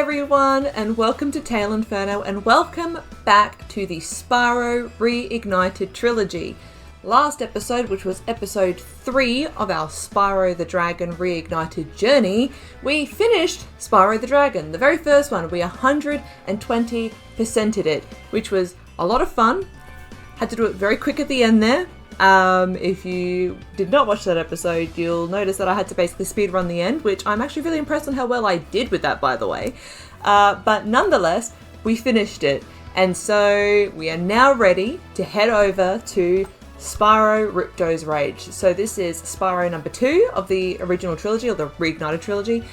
everyone, and welcome to Tail Inferno, and welcome back to the Spyro Reignited Trilogy. Last episode, which was episode 3 of our Spyro the Dragon Reignited journey, we finished Spyro the Dragon, the very first one. We 120%'d it, which was a lot of fun. Had to do it very quick at the end there. If you did not watch that episode, you'll notice that I had to basically speedrun the end, which I'm actually really impressed on how well I did with that, by the way. But nonetheless, we finished it. And so we are now ready to head over to Spyro Ripto's Rage. So this is Spyro number 2 of the original trilogy, or the Reignited Trilogy.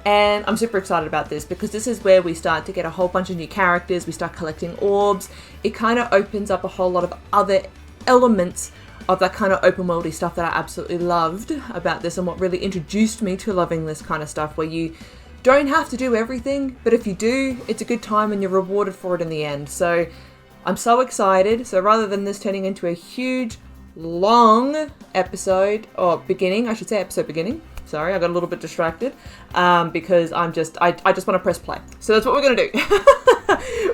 And I'm super excited about this because this is where we start to get a whole bunch of new characters. We start collecting orbs. It kind of opens up a whole lot of other elements of that kind of open worldy stuff that I absolutely loved about this, and what really introduced me to loving this kind of stuff, where you don't have to do everything, but if you do, it's a good time and you're rewarded for it in the end. So I'm so excited. So rather than this turning into a huge, long episode, or beginning, I should say episode beginning. Sorry, I got a little bit distracted because I just want to press play. So that's what we're going to do.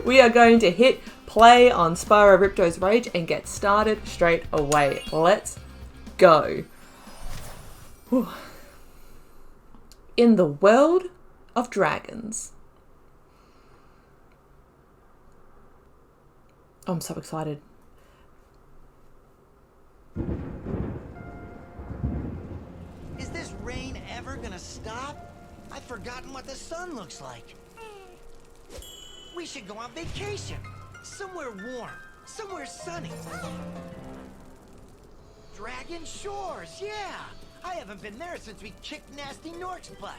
We are going to hit play on Spyro Ripto's Rage and get started straight away. Let's go. Whew. In the world of dragons. Oh, I'm so excited. Is this rain ever gonna stop? I've forgotten what the sun looks like. We should go on vacation. Somewhere warm. Somewhere sunny. Dragon Shores, yeah! I haven't been there since we kicked Nasty Nork's butt.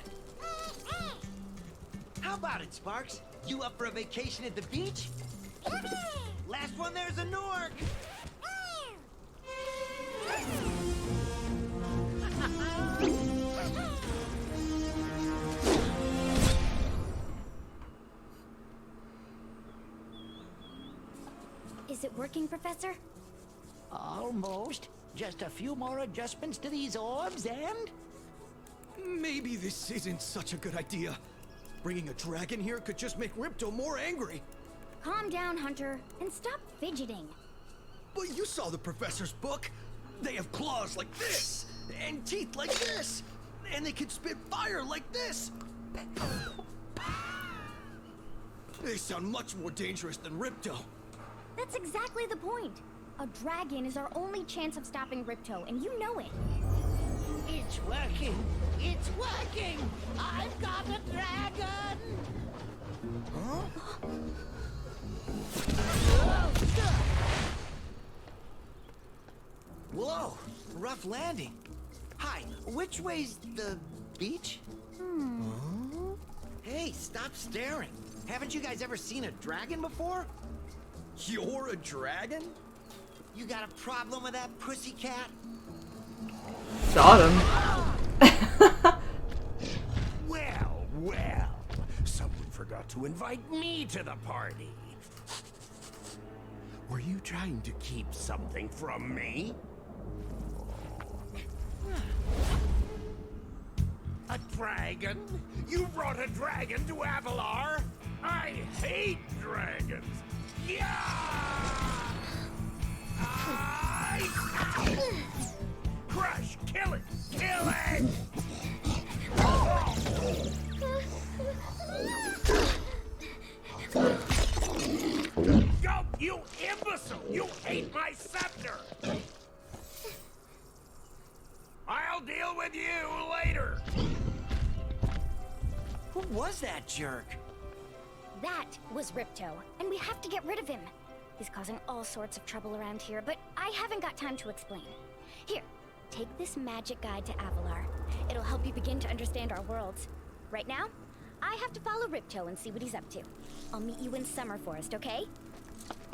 How about it, Sparks? You up for a vacation at the beach? Last one there's a Nork! Is it working, Professor? Almost. Just a few more adjustments to these orbs and... Maybe this isn't such a good idea. Bringing a dragon here could just make Ripto more angry. Calm down, Hunter, and stop fidgeting. But you saw the professor's book. They have claws like this, and teeth like this, and they can spit fire like this. They sound much more dangerous than Ripto. That's exactly the point. A dragon is our only chance of stopping Ripto, and you know it. It's working! It's working! I've got a dragon! Huh? Whoa, rough landing. Hi, which way's the beach? Hey, stop staring. Haven't you guys ever seen a dragon before? You're a dragon? You got a problem with that pussycat? Got him. Well, well. Someone forgot to invite me to the party. Were you trying to keep something from me? A dragon? You brought a dragon to Avalar? I hate dragons. Yeah! Crush! Kill it! Kill it! Go, you imbecile! You ate my scepter! I'll deal with you later! Who was that jerk? That was Ripto, and we have to get rid of him. He's causing all sorts of trouble around here, but I haven't got time to explain. Here, take this magic guide to Avalar. It'll help you begin to understand our worlds. Right now, I have to follow Ripto and see what he's up to. I'll meet you in Summer Forest, okay?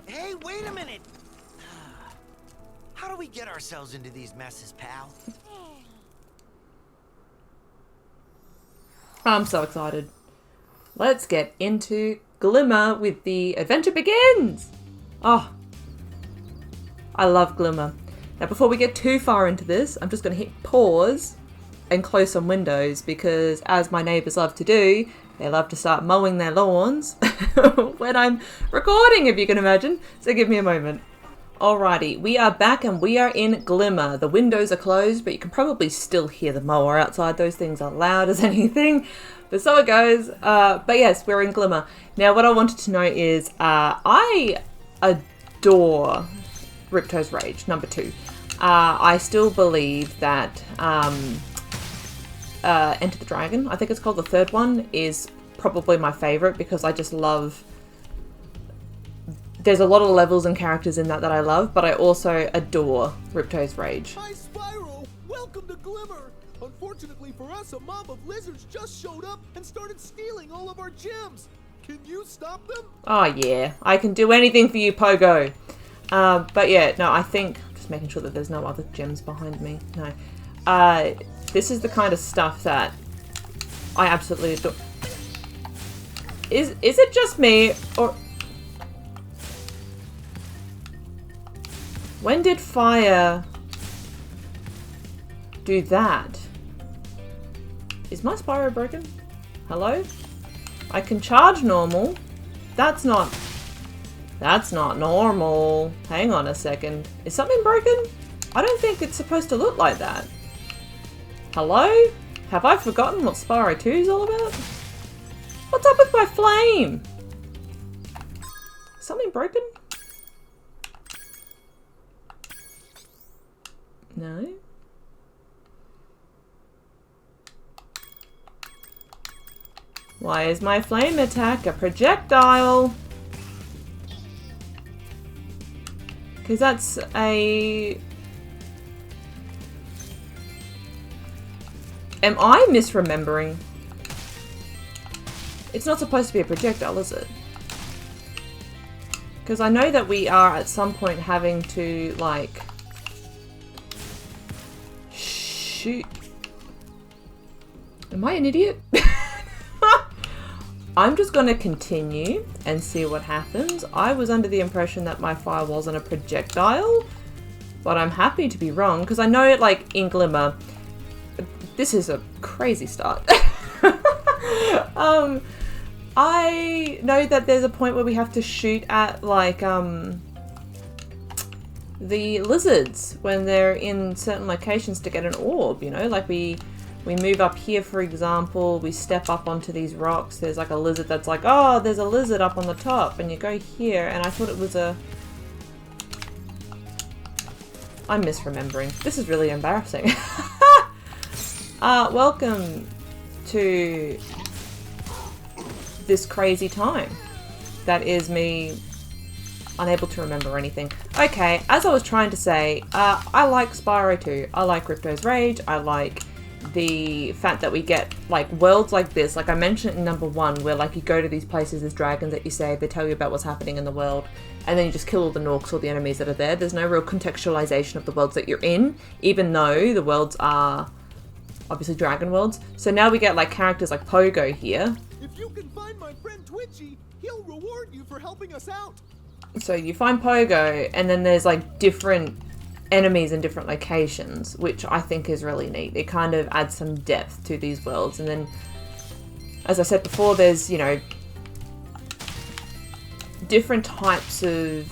Hey, wait a minute! How do we get ourselves into these messes, pal? I'm so excited. Let's get into Glimmer with the adventure begins! Oh, I love Glimmer. Now before we get too far into this, I'm just going to hit pause and close some windows because, as my neighbours love to do, they love to start mowing their lawns when I'm recording, if you can imagine. So give me a moment. Alrighty, we are back and we are in Glimmer. The windows are closed, but you can probably still hear the mower outside. Those things are loud as anything, but so it goes. But yes, we're in Glimmer. Now, what I wanted to know is, I adore Ripto's Rage, number 2. I still believe that Enter the Dragon, I think it's called, the third one, is probably my favourite because I just love... There's a lot of levels and characters in that I love, but I also adore Ripto's Rage. Hi, Spyro! Welcome to Glimmer! Unfortunately for us, a mob of lizards just showed up and started stealing all of our gems. Can you stop them? Oh yeah, I can do anything for you, Pogo. But yeah, no, I think... Just making sure that there's no other gems behind me. No. This is the kind of stuff that I absolutely adore. Is it just me, or... When did fire do that? Is my Spyro broken? Hello? I can charge normal. That's not normal. Hang on a second. Is something broken? I don't think it's supposed to look like that. Hello? Have I forgotten what Spyro 2 is all about? What's up with my flame? Something broken? No. Why is my flame attack a projectile? Because that's a... Am I misremembering? It's not supposed to be a projectile, is it? Because I know that we are at some point having to, like... Shoot. Am I an idiot? I'm just going to continue and see what happens. I was under the impression that my fire wasn't a projectile, but I'm happy to be wrong because I know, like, in Glimmer, this is a crazy start. I know that there's a point where we have to shoot at, like, the lizards when they're in certain locations to get an orb, you know, like we move up here, for example, we step up onto these rocks, there's like a lizard that's like, oh, there's a lizard up on the top, and you go here, and I thought it was a... I'm misremembering. This is really embarrassing. Welcome to this crazy time that is me unable to remember anything. Okay, as I was trying to say, I like Spyro 2. I like Ripto's Rage. I like the fact that we get, like, worlds like this. Like I mentioned in number 1, where, like, you go to these places, there's dragons that you save, they tell you about what's happening in the world, and then you just kill all the Norks or the enemies that are there. There's no real contextualization of the worlds that you're in, even though the worlds are obviously dragon worlds. So now we get, like, characters like Pogo here. If you can find my friend Twitchy, he'll reward you for helping us out. So you find Pogo, and then there's, like, different enemies in different locations, which I think is really neat. It kind of adds some depth to these worlds. And then, as I said before, there's, you know, different types of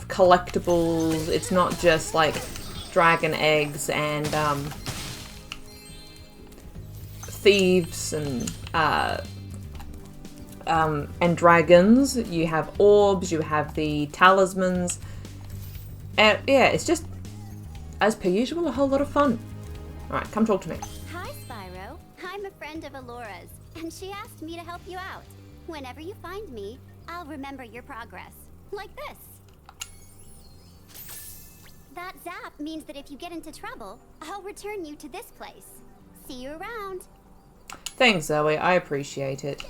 collectibles. It's not just, like, dragon eggs and thieves and dragons. You have orbs, you have the talismans, and yeah, it's just, as per usual, a whole lot of fun. Alright, come talk to me. Hi, Spyro. I'm a friend of Alora's, and she asked me to help you out. Whenever you find me, I'll remember your progress. Like this. That zap means that if you get into trouble, I'll return you to this place. See you around. Thanks, Zoe. I appreciate it.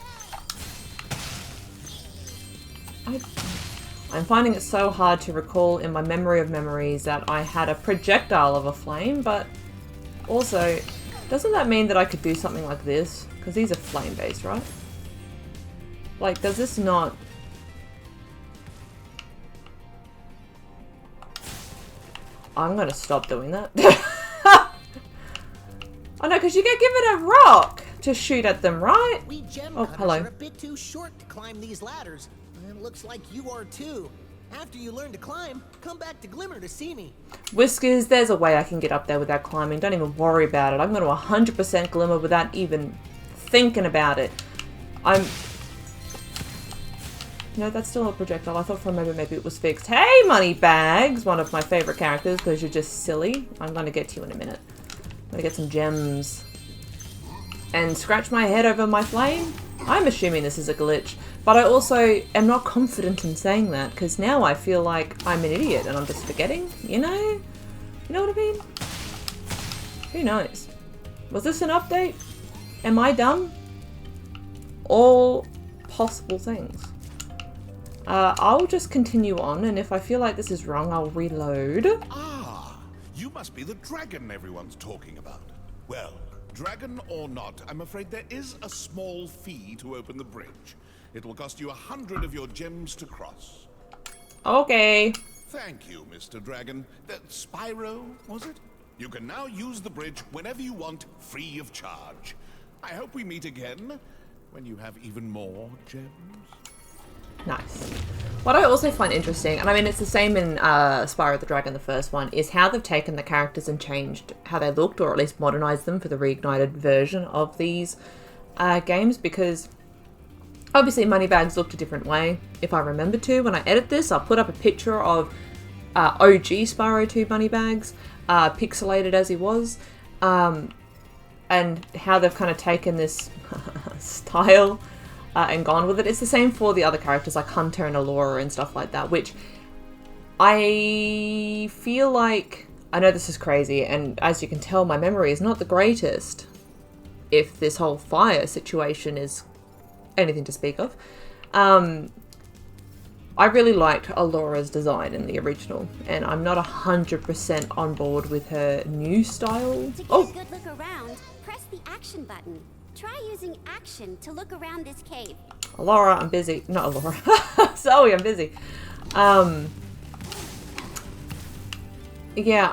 I'm finding it so hard to recall in my memory of memories that I had a projectile of a flame, but also, doesn't that mean that I could do something like this? Because these are flame-based, right? Like, does this not... I'm gonna stop doing that. Oh no, because you get given a rock to shoot at them, right? We gem Oh, cutters hello. are a bit too short to climb these ladders. And it looks like you are too. After you learn to climb, come back to Glimmer to see me. Whiskers, there's a way I can get up there without climbing. Don't even worry about it. I'm going to 100% Glimmer without even thinking about it. No, that's still a projectile. I thought for a moment maybe it was fixed. Hey, Moneybags! One of my favorite characters because you're just silly. I'm going to get to you in a minute. I'm going to get some gems. And scratch my head over my flame? I'm assuming this is a glitch. But I also am not confident in saying that because now I feel like I'm an idiot and I'm just forgetting, you know? You know what I mean? Who knows? Was this an update? Am I dumb? All possible things. I'll just continue on, and if I feel like this is wrong, I'll reload. Ah, you must be the dragon everyone's talking about. Well, dragon or not, I'm afraid there is a small fee to open the bridge. It will cost you 100 of your gems to cross. Okay. Thank you, Mr. Dragon. Spyro, was it? You can now use the bridge whenever you want, free of charge. I hope we meet again when you have even more gems. Nice. What I also find interesting, and I mean it's the same in Spyro the Dragon, the first one, is how they've taken the characters and changed how they looked, or at least modernized them for the Reignited version of these games, because obviously Moneybags looked a different way, if I remember to. When I edit this, I'll put up a picture of OG Spyro 2 Moneybags, pixelated as he was, and how they've kind of taken this style and gone with it. It's the same for the other characters like Hunter and Allura and stuff like that, which I feel like, I know this is crazy, and as you can tell, my memory is not the greatest if this whole fire situation is anything to speak of. I really liked Allura's design in the original, and I'm not 100% on board with her new style. To get a good look around, press the action button. Try using action to look around this cave. Allura, I'm busy. Not Allura. Zoe, I'm busy. Yeah,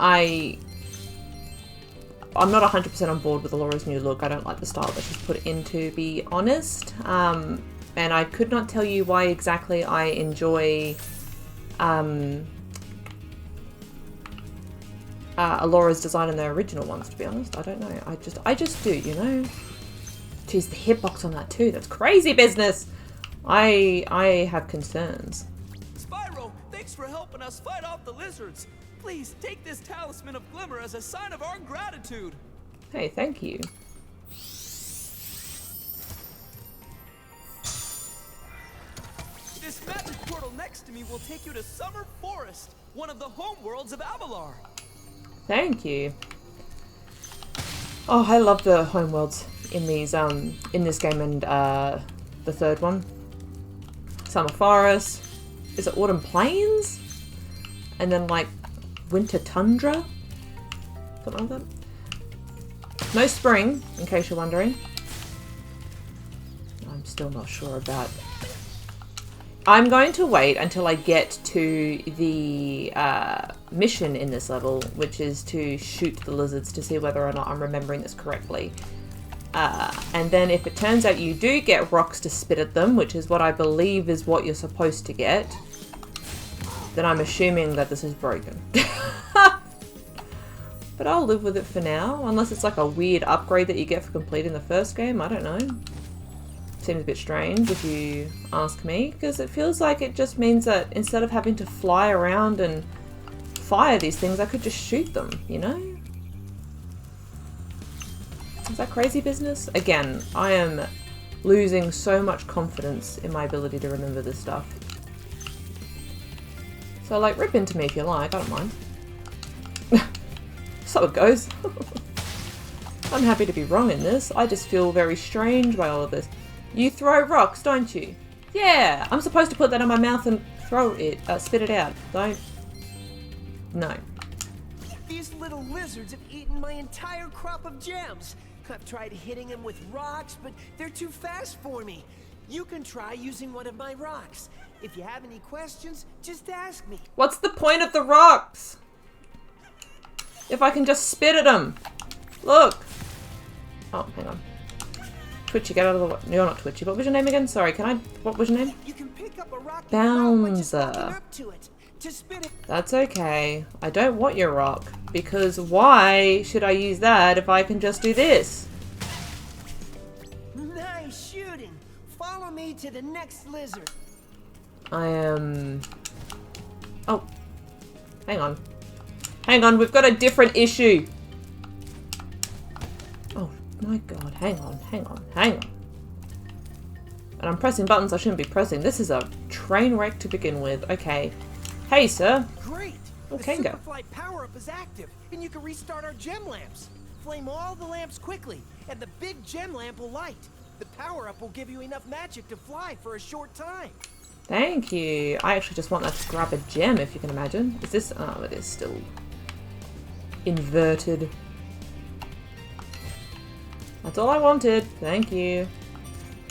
I'm not 100% on board with Allura's new look. I don't like the style that she's put in, to be honest. And I could not tell you why exactly I enjoy Allura's design in the original ones, to be honest. I don't know. I just do, you know? Jeez, the hitbox on that too. That's crazy business. I have concerns. Spyro, thanks for helping us fight off the lizards. Please take this talisman of Glimmer as a sign of our gratitude. Hey, thank you. This magic portal next to me will take you to Summer Forest, one of the homeworlds of Avalar. Thank you. Oh, I love the homeworlds in these in this game and the third one. Summer Forest. Is it Autumn Plains? And then like Winter Tundra? Something like that. No spring, in case you're wondering. I'm still not sure about. I'm going to wait until I get to the mission in this level, which is to shoot the lizards to see whether or not I'm remembering this correctly. And then if it turns out you do get rocks to spit at them, which is what I believe is what you're supposed to get, then I'm assuming that this is broken. But I'll live with it for now, unless it's like a weird upgrade that you get for completing the first game. I don't know. Seems a bit strange if you ask me, because it feels like it just means that instead of having to fly around and fire these things, I could just shoot them, you know? Is that crazy business? Again, I am losing so much confidence in my ability to remember this stuff. So, like, rip into me if you like, I don't mind. So it goes. I'm happy to be wrong in this. I just feel very strange by all of this. You throw rocks, don't you? Yeah, I'm supposed to put that in my mouth and throw it, spit it out. Don't. No. These little lizards have eaten my entire crop of gems. I've tried hitting them with rocks, but they're too fast for me. You can try using one of my rocks. If you have any questions, just ask me. What's the point of the rocks? If I can just spit at them. Look. Oh, hang on. Twitchy, get out of the way. You're not Twitchy. What was your name again? Sorry, can I... What was your name? You can pick up a rock Bouncer. up to it. To spin it. That's okay. I don't want your rock. Because why should I use that if I can just do this? Nice shooting. Follow me to the next lizard. I am... Oh. Hang on. Hang on, we've got a different issue. Oh my god, hang on. And I'm pressing buttons I shouldn't be pressing. This is a train wreck to begin with. Okay. Hey, sir. Great. Okay, the go. Superfly power-up is active, and you can restart our gem lamps. Flame all the lamps quickly, and the big gem lamp will light. The power-up will give you enough magic to fly for a short time. Thank you. I actually just want that to grab a gem, if you can imagine. Is this... Oh, it is still... inverted. That's all I wanted. Thank you.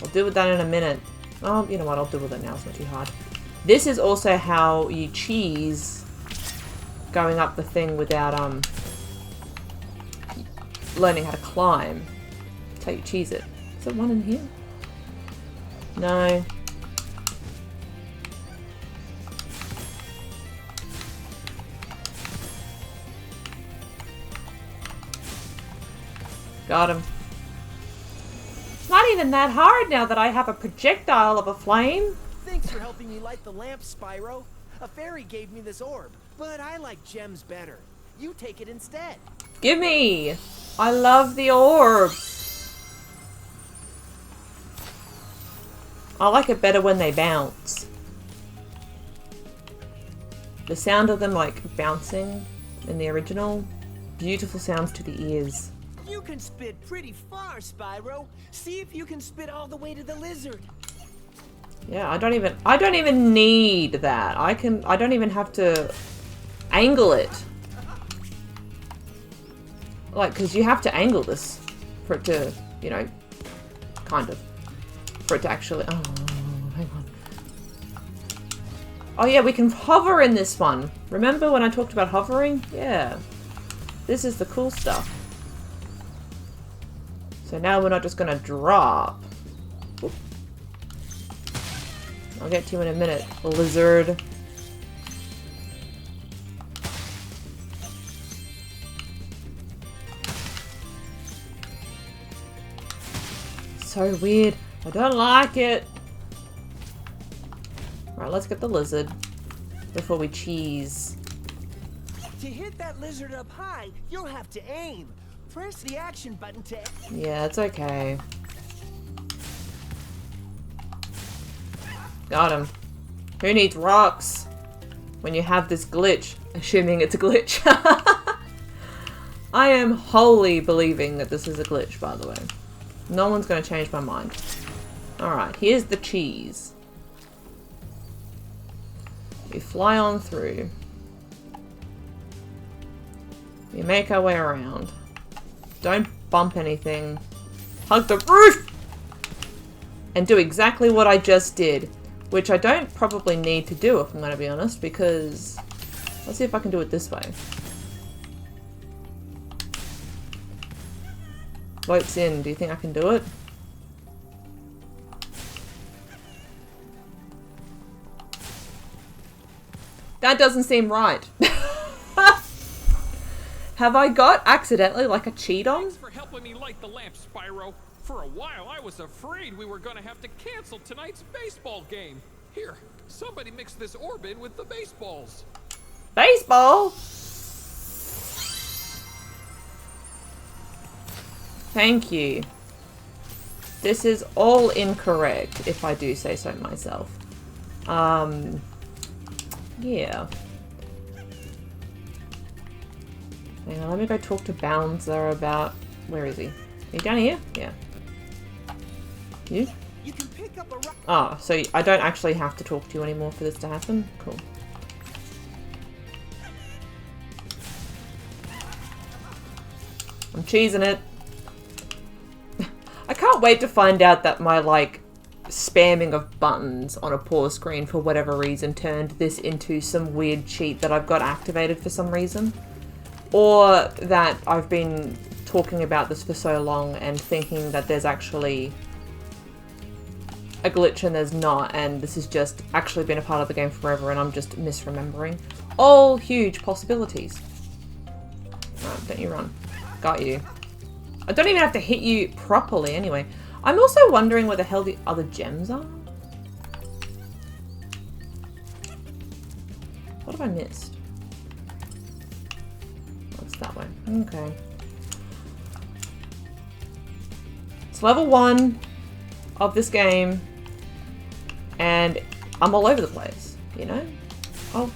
I'll deal with that in a minute. Oh, you know what? I'll deal with it now. It's not too hard. This is also how you cheese going up the thing without learning how to climb. That's how you cheese it. Is there one in here? No. Got him. It's not even that hard now that I have a projectile of a flame. Thanks for helping me light the lamp, Spyro. A fairy gave me this orb, but I like gems better. You take it instead. Gimme! I love the orbs. I like it better when they bounce. The sound of them like bouncing in the original, beautiful sounds to the ears. You can spit pretty far, Spyro. See if you can spit all the way to the lizard. Yeah, I don't even need that. I don't even have to angle it. Like, because you have to angle this for it to, you know, kind of, for it to actually, oh, hang on. Oh yeah, we can hover in this one. Remember when I talked about hovering? Yeah. This is the cool stuff. So now we're not just gonna drop. Oop. I'll get to you in a minute, lizard. So weird. I don't like it. Alright, let's get the lizard before we cheese. To hit that lizard up high, you'll have to aim. Press the action button to... Yeah, it's okay. Got him. Who needs rocks when you have this glitch? Assuming it's a glitch. I am wholly believing that this is a glitch, by the way. No one's going to change my mind. Alright, here's the cheese. We fly on through. We make our way around. Don't bump anything. Hug the roof! And do exactly what I just did. Which I don't probably need to do, if I'm going to be honest, because... Let's see if I can do it this way. Floats in. Do you think I can do it? That doesn't seem right. Have I got accidentally like a cheat on? Thanks for helping me light the lamp, Spyro. For a while, I was afraid we were gonna have to cancel tonight's baseball game. Here, somebody mix this orb in with the baseballs. Baseball? Thank you. This is all incorrect, if I do say so myself. Yeah. Hang on, let me go talk to Bouncer about... Where is he? Are you down here? Yeah. You? You can pick up a rock. Oh, so I don't actually have to talk to you anymore for this to happen? Cool. I'm cheesing it. I can't wait to find out that my, like, spamming of buttons on a pause screen for whatever reason turned this into some weird cheat that I've got activated for some reason. Or that I've been talking about this for so long and thinking that there's actually a glitch and there's not, and this has just actually been a part of the game forever and I'm just misremembering. All huge possibilities. Right, don't you run. Got you. I don't even have to hit you properly anyway. I'm also wondering where the hell the other gems are. What have I missed? What's that way? Okay. It's level 1 of this game, and I'm all over the place, you know? Oh.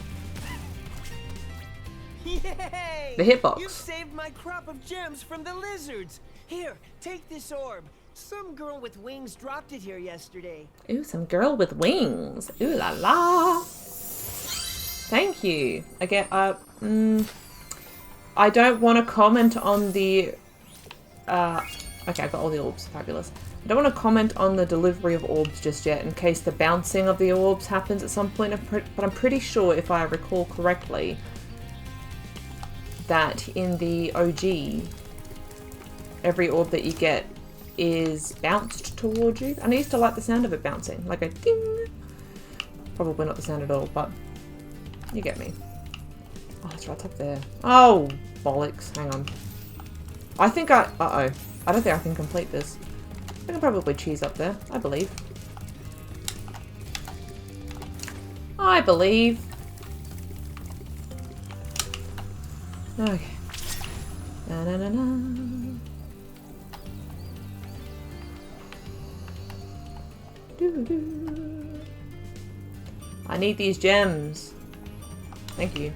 Yay! The hitbox. You saved my crop of gems from the lizards. Here, take this orb. Some girl with wings dropped it here yesterday. Ooh, some girl with wings. Ooh la la. Thank you. Again, I don't want to comment on the... okay, I've got all the orbs. Fabulous. I don't want to comment on the delivery of orbs just yet in case the bouncing of the orbs happens at some point, but I'm pretty sure, if I recall correctly, that in the OG, every orb that you get is bounced towards you. And I used to like the sound of it bouncing, like a ding. Probably not the sound at all, but you get me. Oh, that's right, it's up there. Oh, bollocks. Hang on. I think I... Uh-oh. I don't think I can complete this. I can probably cheese up there. I believe. I believe. Okay. Na na na na. Doo doo. I need these gems. Thank you.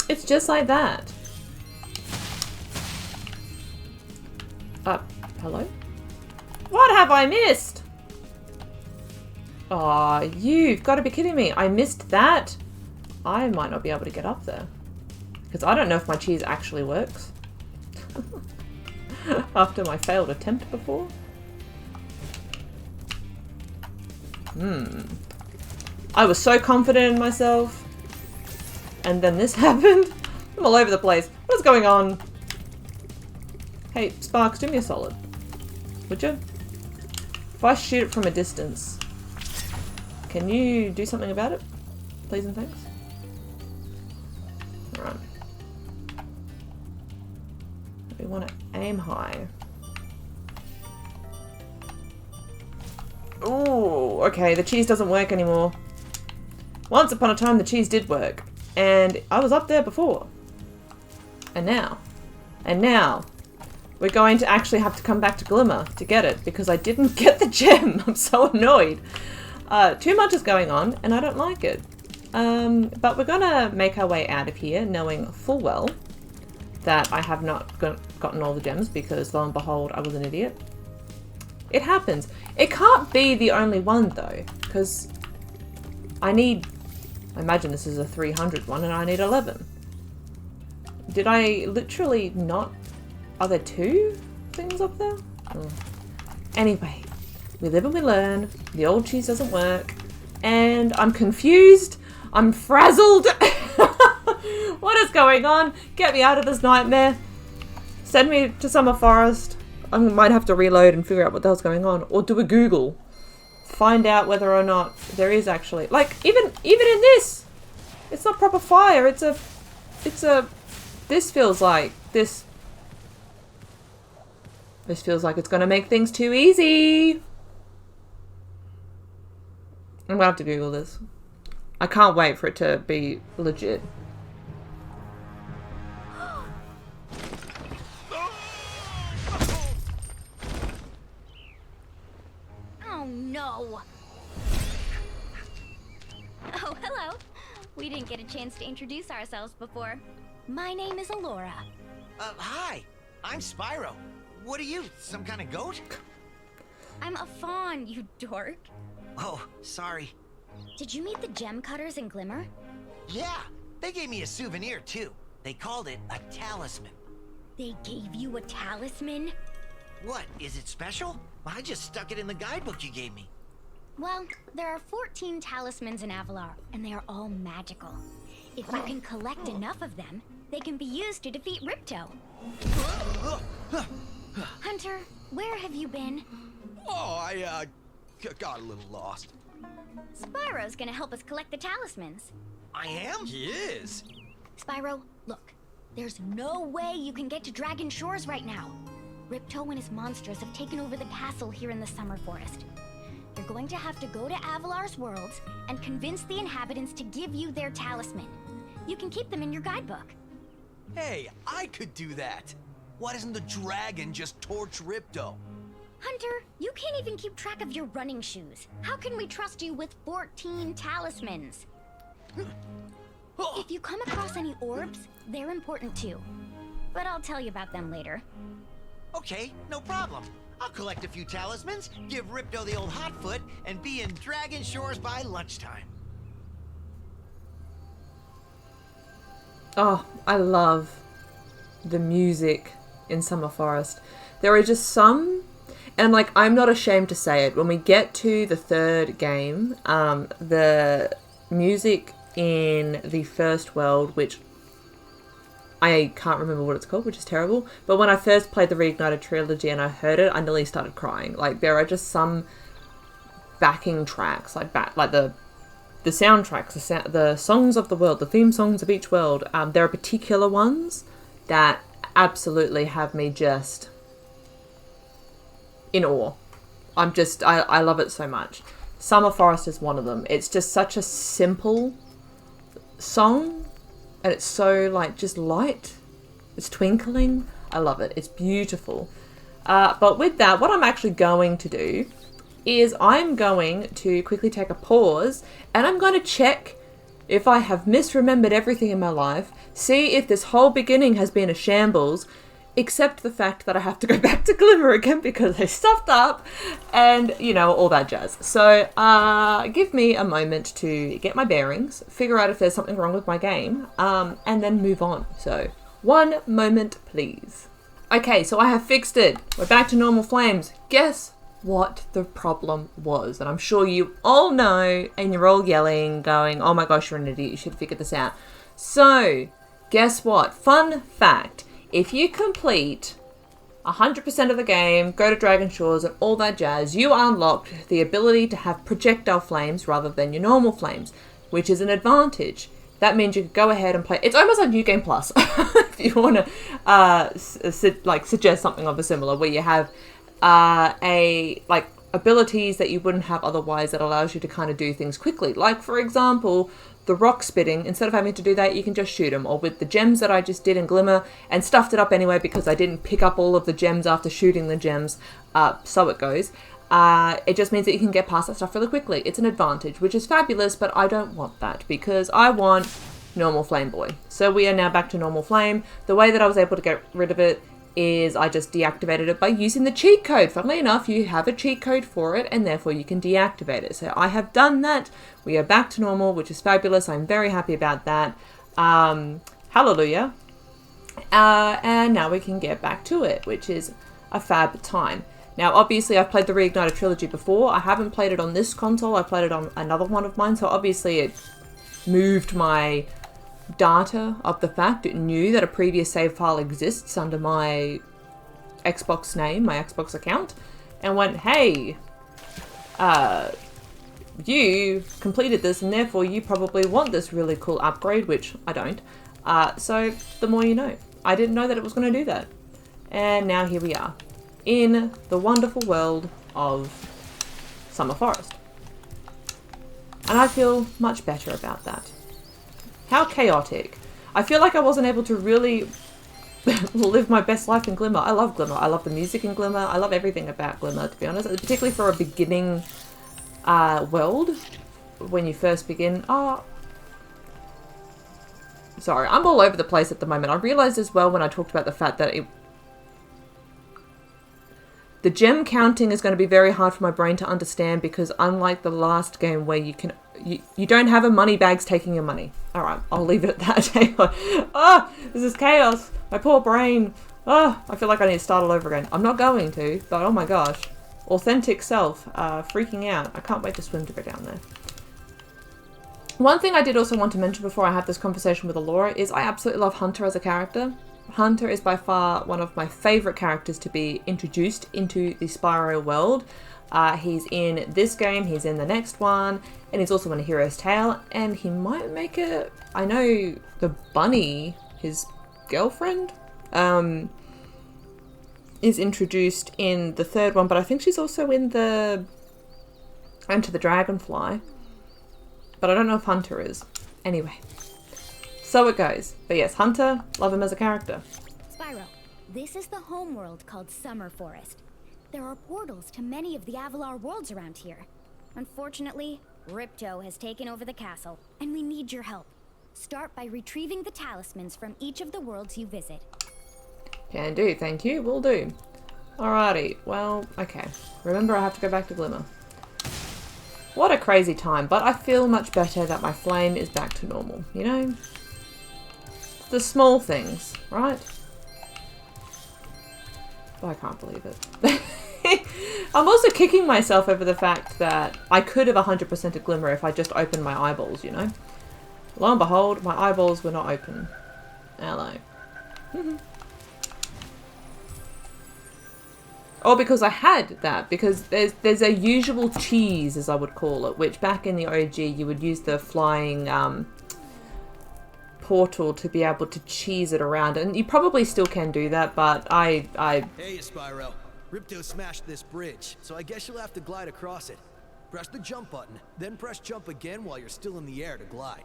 It's just like that. Hello? What have I missed? Aw, you've got to be kidding me. I missed that. I might not be able to get up there. Because I don't know if my cheese actually works. After my failed attempt before. I was so confident in myself. And then this happened. I'm all over the place. What's going on? Hey, Sparks, do me a solid. Would you? If I shoot it from a distance, can you do something about it? Please and thanks. Alright. We want to aim high. Ooh, okay, the cheese doesn't work anymore. Once upon a time, the cheese did work. And I was up there before. And now, we're going to actually have to come back to Glimmer to get it because I didn't get the gem. I'm so annoyed. Too much is going on and I don't like it. But we're gonna make our way out of here knowing full well that I have not gotten all the gems because lo and behold, I was an idiot. It happens. It can't be the only one though, because I imagine this is a 300 one and I need 11. Did I literally not... Are there 2 things up there? Oh. Anyway, we live and we learn. The old cheese doesn't work. And I'm confused. I'm frazzled. What is going on? Get me out of this nightmare. Send me to Summer Forest. I might have to reload and figure out what the hell's going on. Or do a Google. Find out whether or not there is actually... Like, even in this! It's not proper fire. It's a... This feels like... This feels like it's gonna make things too easy. I'm gonna have to Google this. I can't wait for it to be legit. Oh no! Oh, hello. We didn't get a chance to introduce ourselves before. My name is Alora. Hi. I'm Spyro. What are you, some kind of goat? I'm a fawn, you dork. Oh, sorry. Did you meet the gem cutters in Glimmer? Yeah, they gave me a souvenir too. They called it a talisman. They gave you a talisman? What, is it special? I just stuck it in the guidebook you gave me. Well, there are 14 talismans in Avalar, and they are all magical. If you can collect enough of them, they can be used to defeat Ripto. Hunter, where have you been? Oh, I got a little lost. Spyro's gonna help us collect the talismans. I am? He is. Spyro, look. There's no way you can get to Dragon Shores right now. Ripto and his monsters have taken over the castle here in the Summer Forest. You're going to have to go to Avalar's worlds and convince the inhabitants to give you their talisman. You can keep them in your guidebook. Hey, I could do that. Why doesn't the dragon just torch Ripto? Hunter, you can't even keep track of your running shoes. How can we trust you with 14 talismans? If you come across any orbs, they're important too. But I'll tell you about them later. Okay, no problem. I'll collect a few talismans, give Ripto the old hot foot, and be in Dragon Shores by lunchtime. Oh, I love the music in Summer Forest. There are just some, and like, I'm not ashamed to say it, when we get to the third game, the music in the first world, which I can't remember what it's called, which is terrible, but when I first played the Reignited Trilogy and I heard it, I nearly started crying. Like, there are just some backing tracks, like the soundtracks, the songs of the world, the theme songs of each world. There are particular ones that absolutely have me just in awe. I love it so much. Summer Forest is one of them. It's just such a simple song, and it's so like just light. It's twinkling. I love it. It's beautiful. But with that, what I'm actually going to do is I'm going to quickly take a pause, and I'm going to check if I have misremembered everything in my life, see if this whole beginning has been a shambles, except the fact that I have to go back to Glimmer again because they stuffed up, and, you know, all that jazz. So, give me a moment to get my bearings, figure out if there's something wrong with my game, and then move on. So, one moment, please. Okay, so I have fixed it. We're back to normal flames. Guess what the problem was? And I'm sure you all know, and you're all yelling, going, oh my gosh, you're an idiot, you should have figured this out. So, guess what? Fun fact. If you complete 100% of the game, go to Dragon Shores and all that jazz, you unlocked the ability to have projectile flames rather than your normal flames, which is an advantage. That means you could go ahead and play. It's almost like New Game Plus, if you want to suggest something of a similar, where you have abilities that you wouldn't have otherwise that allows you to kind of do things quickly. Like, for example, the rock spitting, instead of having to do that, you can just shoot them. Or with the gems that I just did in Glimmer and stuffed it up anyway because I didn't pick up all of the gems after shooting the gems, so it goes. It just means that you can get past that stuff really quickly. It's an advantage, which is fabulous, but I don't want that because I want normal Flame Boy. So we are now back to normal Flame. The way that I was able to get rid of it is I just deactivated it by using the cheat code. Funnily enough, you have a cheat code for it, and therefore you can deactivate it. So I have done that. We are back to normal, which is fabulous. I'm very happy about that. Hallelujah. And now we can get back to it, which is a fab time. Now, obviously, I've played the Reignited Trilogy before. I haven't played it on this console. I played it on another one of mine, so obviously it moved my data of the fact it knew that a previous save file exists under my Xbox name, my Xbox account, and went, hey, you completed this and therefore you probably want this really cool upgrade, which I don't. So the more you know. I didn't know that it was going to do that. And now here we are in the wonderful world of Summer Forest. And I feel much better about that. How chaotic. I feel like I wasn't able to really live my best life in Glimmer. I love Glimmer. I love the music in Glimmer. I love everything about Glimmer, to be honest. Particularly for a beginning world. When you first begin. Sorry, I'm all over the place at the moment. I realised as well when I talked about the fact that the gem counting is going to be very hard for my brain to understand because unlike the last game where you don't have a money bags taking your money. Alright, I'll leave it at that. This is chaos. My poor brain. I feel like I need to start all over again. I'm not going to, but oh my gosh. Authentic self, freaking out. I can't wait to swim to go down there. One thing I did also want to mention before I have this conversation with Alora is I absolutely love Hunter as a character. Hunter is by far one of my favourite characters to be introduced into the Spyro world. He's in this game, he's in the next one, and he's also in A Hero's Tale, and he might make it... I know the bunny, his girlfriend, is introduced in the third one, but I think she's also in the Enter the Dragonfly. But I don't know if Hunter is. Anyway. So it goes. But yes, Hunter, love him as a character. Spyro, this is the homeworld called Summer Forest. There are portals to many of the Avalar worlds around here. Unfortunately, Ripto has taken over the castle, and we need your help. Start by retrieving the talismans from each of the worlds you visit. Can do, thank you, will do. Alrighty, well, okay. Remember I have to go back to Glimmer. What a crazy time, but I feel much better that my flame is back to normal, you know? The small things, right? Oh, I can't believe it. I'm also kicking myself over the fact that I could have 100%ed Glimmer if I just opened my eyeballs, you know? Lo and behold, my eyeballs were not open. Hello. Oh, because I had that. Because there's a usual cheese, as I would call it, which back in the OG you would use the flying portal to be able to cheese it around. And you probably still can do that, but I... Hey, Spyro. Ripto smashed this bridge, so I guess you'll have to glide across it. Press the jump button, then press jump again while you're still in the air to glide.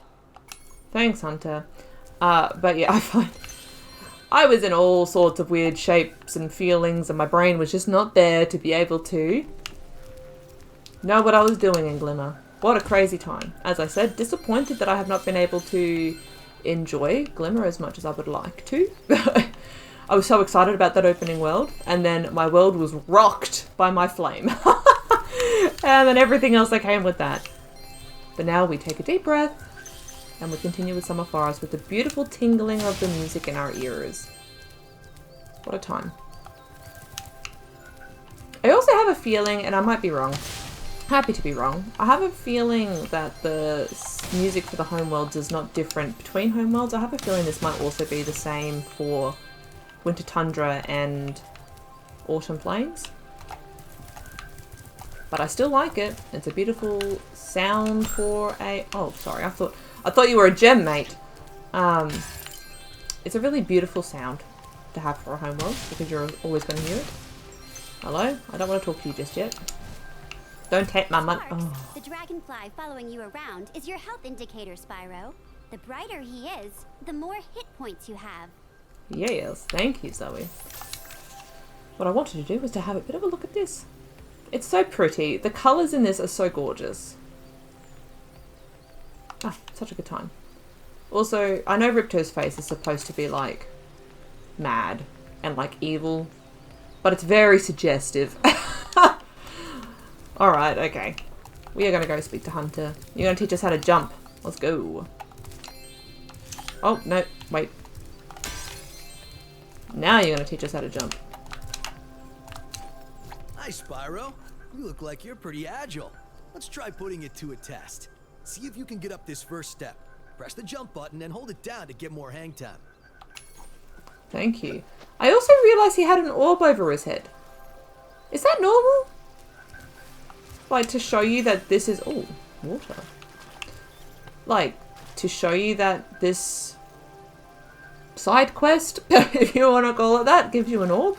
Thanks, Hunter. But yeah, I find... I was in all sorts of weird shapes and feelings, and my brain was just not there to be able to know what I was doing in Glimmer. What a crazy time. As I said, disappointed that I have not been able to enjoy Glimmer as much as I would like to. I was so excited about that opening world, and then my world was rocked by my flame. And then everything else that came with that. But now we take a deep breath, and we continue with Summer Forest with the beautiful tingling of the music in our ears. What a time. I also have a feeling, and I might be wrong, happy to be wrong, I have a feeling that the music for the homeworlds is not different between homeworlds. I have a feeling this might also be the same for Winter Tundra and Autumn Plains. But I still like it. It's a beautiful sound for a... Oh, sorry, I thought you were a gem, mate. It's a really beautiful sound to have for a homeworld, because you're always going to hear it. Hello? I don't want to talk to you just yet. Don't take my money. Oh. The dragonfly following you around is your health indicator, Spyro. The brighter he is, the more hit points you have. Yes, thank you, Zoe. What I wanted to do was to have a bit of a look at this. It's so pretty. The colours in this are so gorgeous. Ah, such a good time. Also, I know Ripto's face is supposed to be like mad and like evil, but it's very suggestive. Alright, okay. We are going to go speak to Hunter. You're going to teach us how to jump. Let's go. Oh, no, wait. Now you're going to teach us how to jump. Hi, Spyro. You look like you're pretty agile. Let's try putting it to a test. See if you can get up this first step. Press the jump button and hold it down to get more hang time. Thank you. I also realised he had an orb over his head. Is that normal? Like, to show you that this is... Oh, water. Like, to show you that this side quest, if you want to call it that, gives you an orb.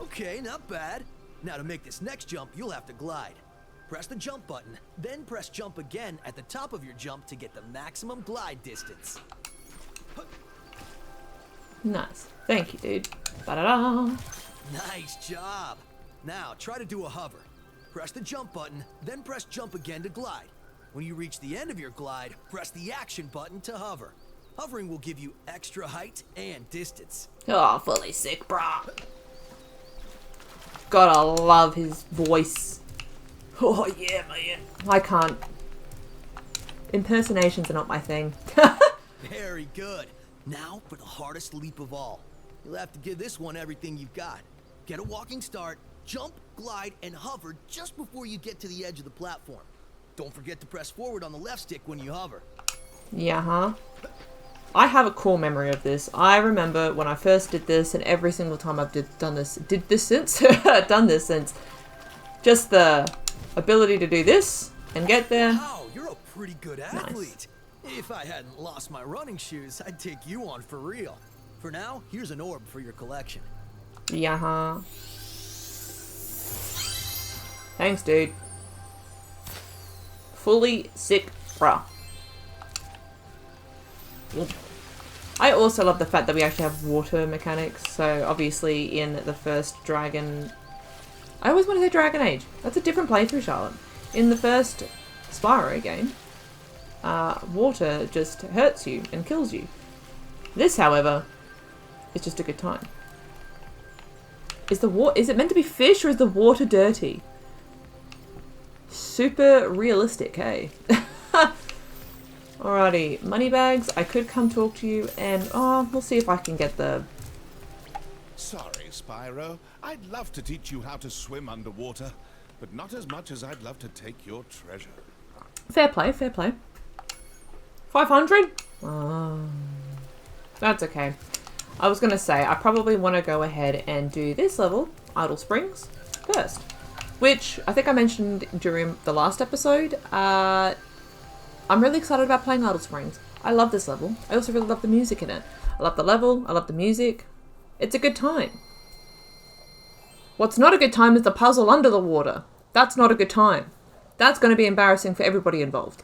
Okay, not bad. Now to make this next jump, you'll have to glide. Press the jump button, then press jump again at the top of your jump to get the maximum glide distance. Nice. Thank you, dude. Ba-da-da. Nice job. Now try to do a hover. Press the jump button, then press jump again to glide. When you reach the end of your glide, press the action button to hover. Hovering will give you extra height and distance. Oh, fully sick, brah. Gotta love his voice. Oh, yeah, man. I can't. Impersonations are not my thing. Very good. Now for the hardest leap of all. You'll have to give this one everything you've got. Get a walking start, jump, glide, and hover just before you get to the edge of the platform. Don't forget to press forward on the left stick when you hover. Yeah, huh? I have a core memory of this. I remember when I first did this, and every single time I've done this since, just the ability to do this and get there. Wow, you're a pretty good athlete. If I hadn't lost my running shoes, I'd take you on for real. For now, here's an orb for your collection. Yeah, huh? Thanks, dude. Fully sick, bruh. I also love the fact that we actually have water mechanics. So obviously in the first Dragon... I always want to say Dragon Age. That's a different playthrough, Charlotte. In the first Spyro game, water just hurts you and kills you. This, however, is just a good time. Is it meant to be fish or is the water dirty? Super realistic, hey? Alrighty, moneybags. I could come talk to you and we'll see if I can get the... Sorry, Spyro. I'd love to teach you how to swim underwater, but not as much as I'd love to take your treasure. Fair play, fair play. 500? That's okay. I was gonna say, I probably want to go ahead and do this level, Idle Springs, first. Which, I think I mentioned during the last episode, I'm really excited about playing Idle Springs. I love this level. I also really love the music in it. I love the level, I love the music. It's a good time. What's not a good time is the puzzle under the water. That's not a good time. That's going to be embarrassing for everybody involved.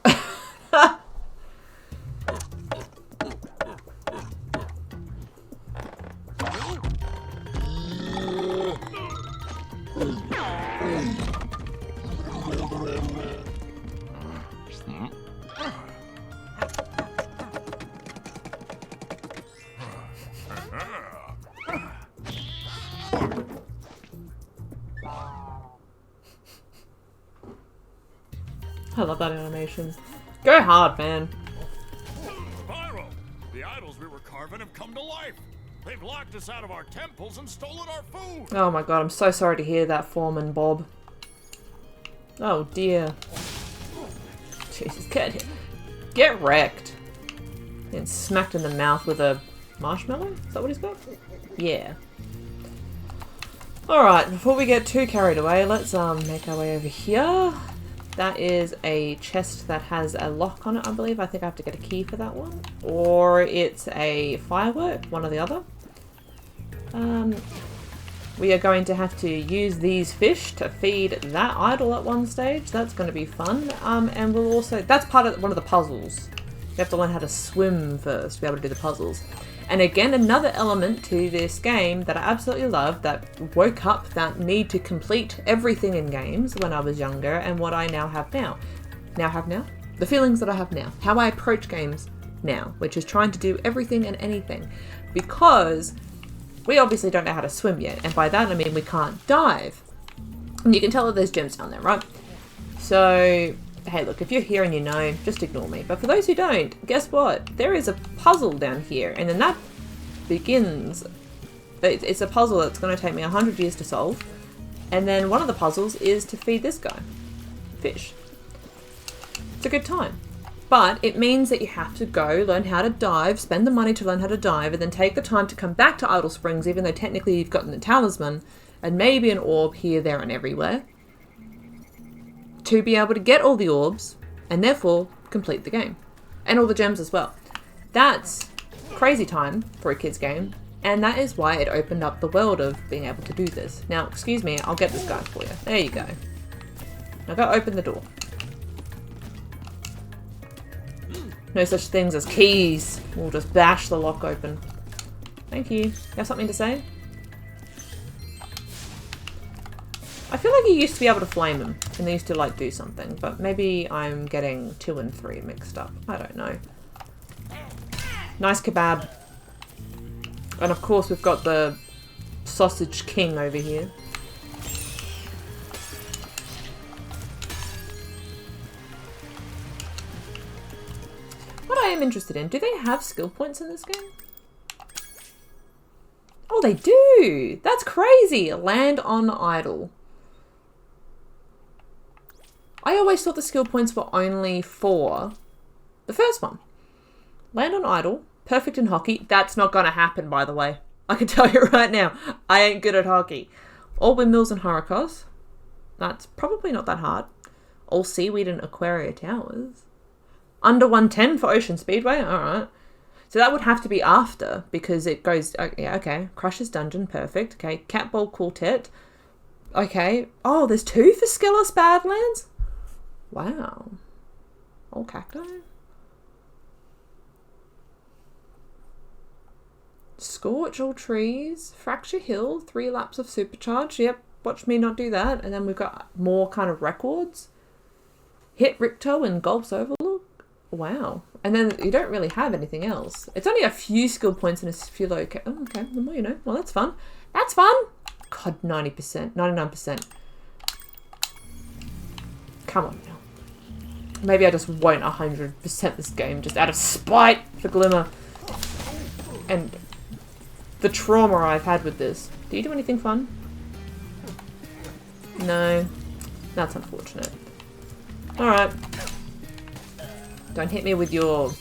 I love that animation. Go hard, man. Spyro! The idols we were carving have come to life. They've locked us out of our temples and stolen our food. Oh my god, I'm so sorry to hear that, Foreman Bob. Oh dear. Jesus, get wrecked. And smacked in the mouth with a marshmallow? Is that what he's got? Yeah. Alright, before we get too carried away, let's make our way over here. That is a chest that has a lock on it, I believe. I think I have to get a key for that one. Or it's a firework, one or the other. We are going to have to use these fish to feed that idol at one stage. That's going to be fun. And we'll also... That's part of one of the puzzles. You have to learn how to swim first to be able to do the puzzles. And again, another element to this game that I absolutely love, that woke up that need to complete everything in games when I was younger, and what I now have now. The feelings that I have now. How I approach games now, which is trying to do everything and anything. Because we obviously don't know how to swim yet, and by that I mean we can't dive. And you can tell that there's gems down there, right? So, hey look, if you're here and you know, just ignore me. But for those who don't, guess what? There is a puzzle down here, and then that begins... It's a puzzle that's going to take me 100 years to solve. And then one of the puzzles is to feed this guy. Fish. It's a good time. But it means that you have to go learn how to dive, spend the money to learn how to dive, and then take the time to come back to Idle Springs, even though technically you've gotten the talisman, and maybe an orb here, there, and everywhere, to be able to get all the orbs, and therefore complete the game. And all the gems as well. That's crazy time for a kid's game, and that is why it opened up the world of being able to do this. Now, excuse me, I'll get this guy for you. There you go. Now go open the door. No such things as keys. We'll just bash the lock open. Thank you. You have something to say? I feel like you used to be able to flame them, and they used to like do something, but maybe I'm getting 2 and 3 mixed up. I don't know. Nice kebab. And of course we've got the sausage king over here. What I am interested in, do they have skill points in this game? Oh, they do! That's crazy! Land on idle. I always thought the skill points were only for the first one. Land on idle. Perfect in hockey. That's not going to happen, by the way. I can tell you right now. I ain't good at hockey. All windmills and hurricanes. That's probably not that hard. All seaweed and aquaria towers. Under 110 for Ocean Speedway. Alright. So that would have to be after, because it goes... yeah, okay. Crush's Dungeon. Perfect. Okay. Cat Ball Quartet. Okay. Oh, there's 2 for Skelos Badlands? Wow. All cacti. Scorch all trees. Fracture Hill. 3 laps of Supercharge. Yep. Watch me not do that. And then we've got more kind of records. Hit Ripto and Gulp's Overlook. Wow. And then you don't really have anything else. It's only a few skill points and a few locations. Oh, okay. The more you know. Well, that's fun. That's fun. God, 90%. 99%. Come on now. Maybe I just won't 100% this game just out of spite for Glimmer. And the trauma I've had with this. Do you do anything fun? No. That's unfortunate. Alright. Don't hit me with your...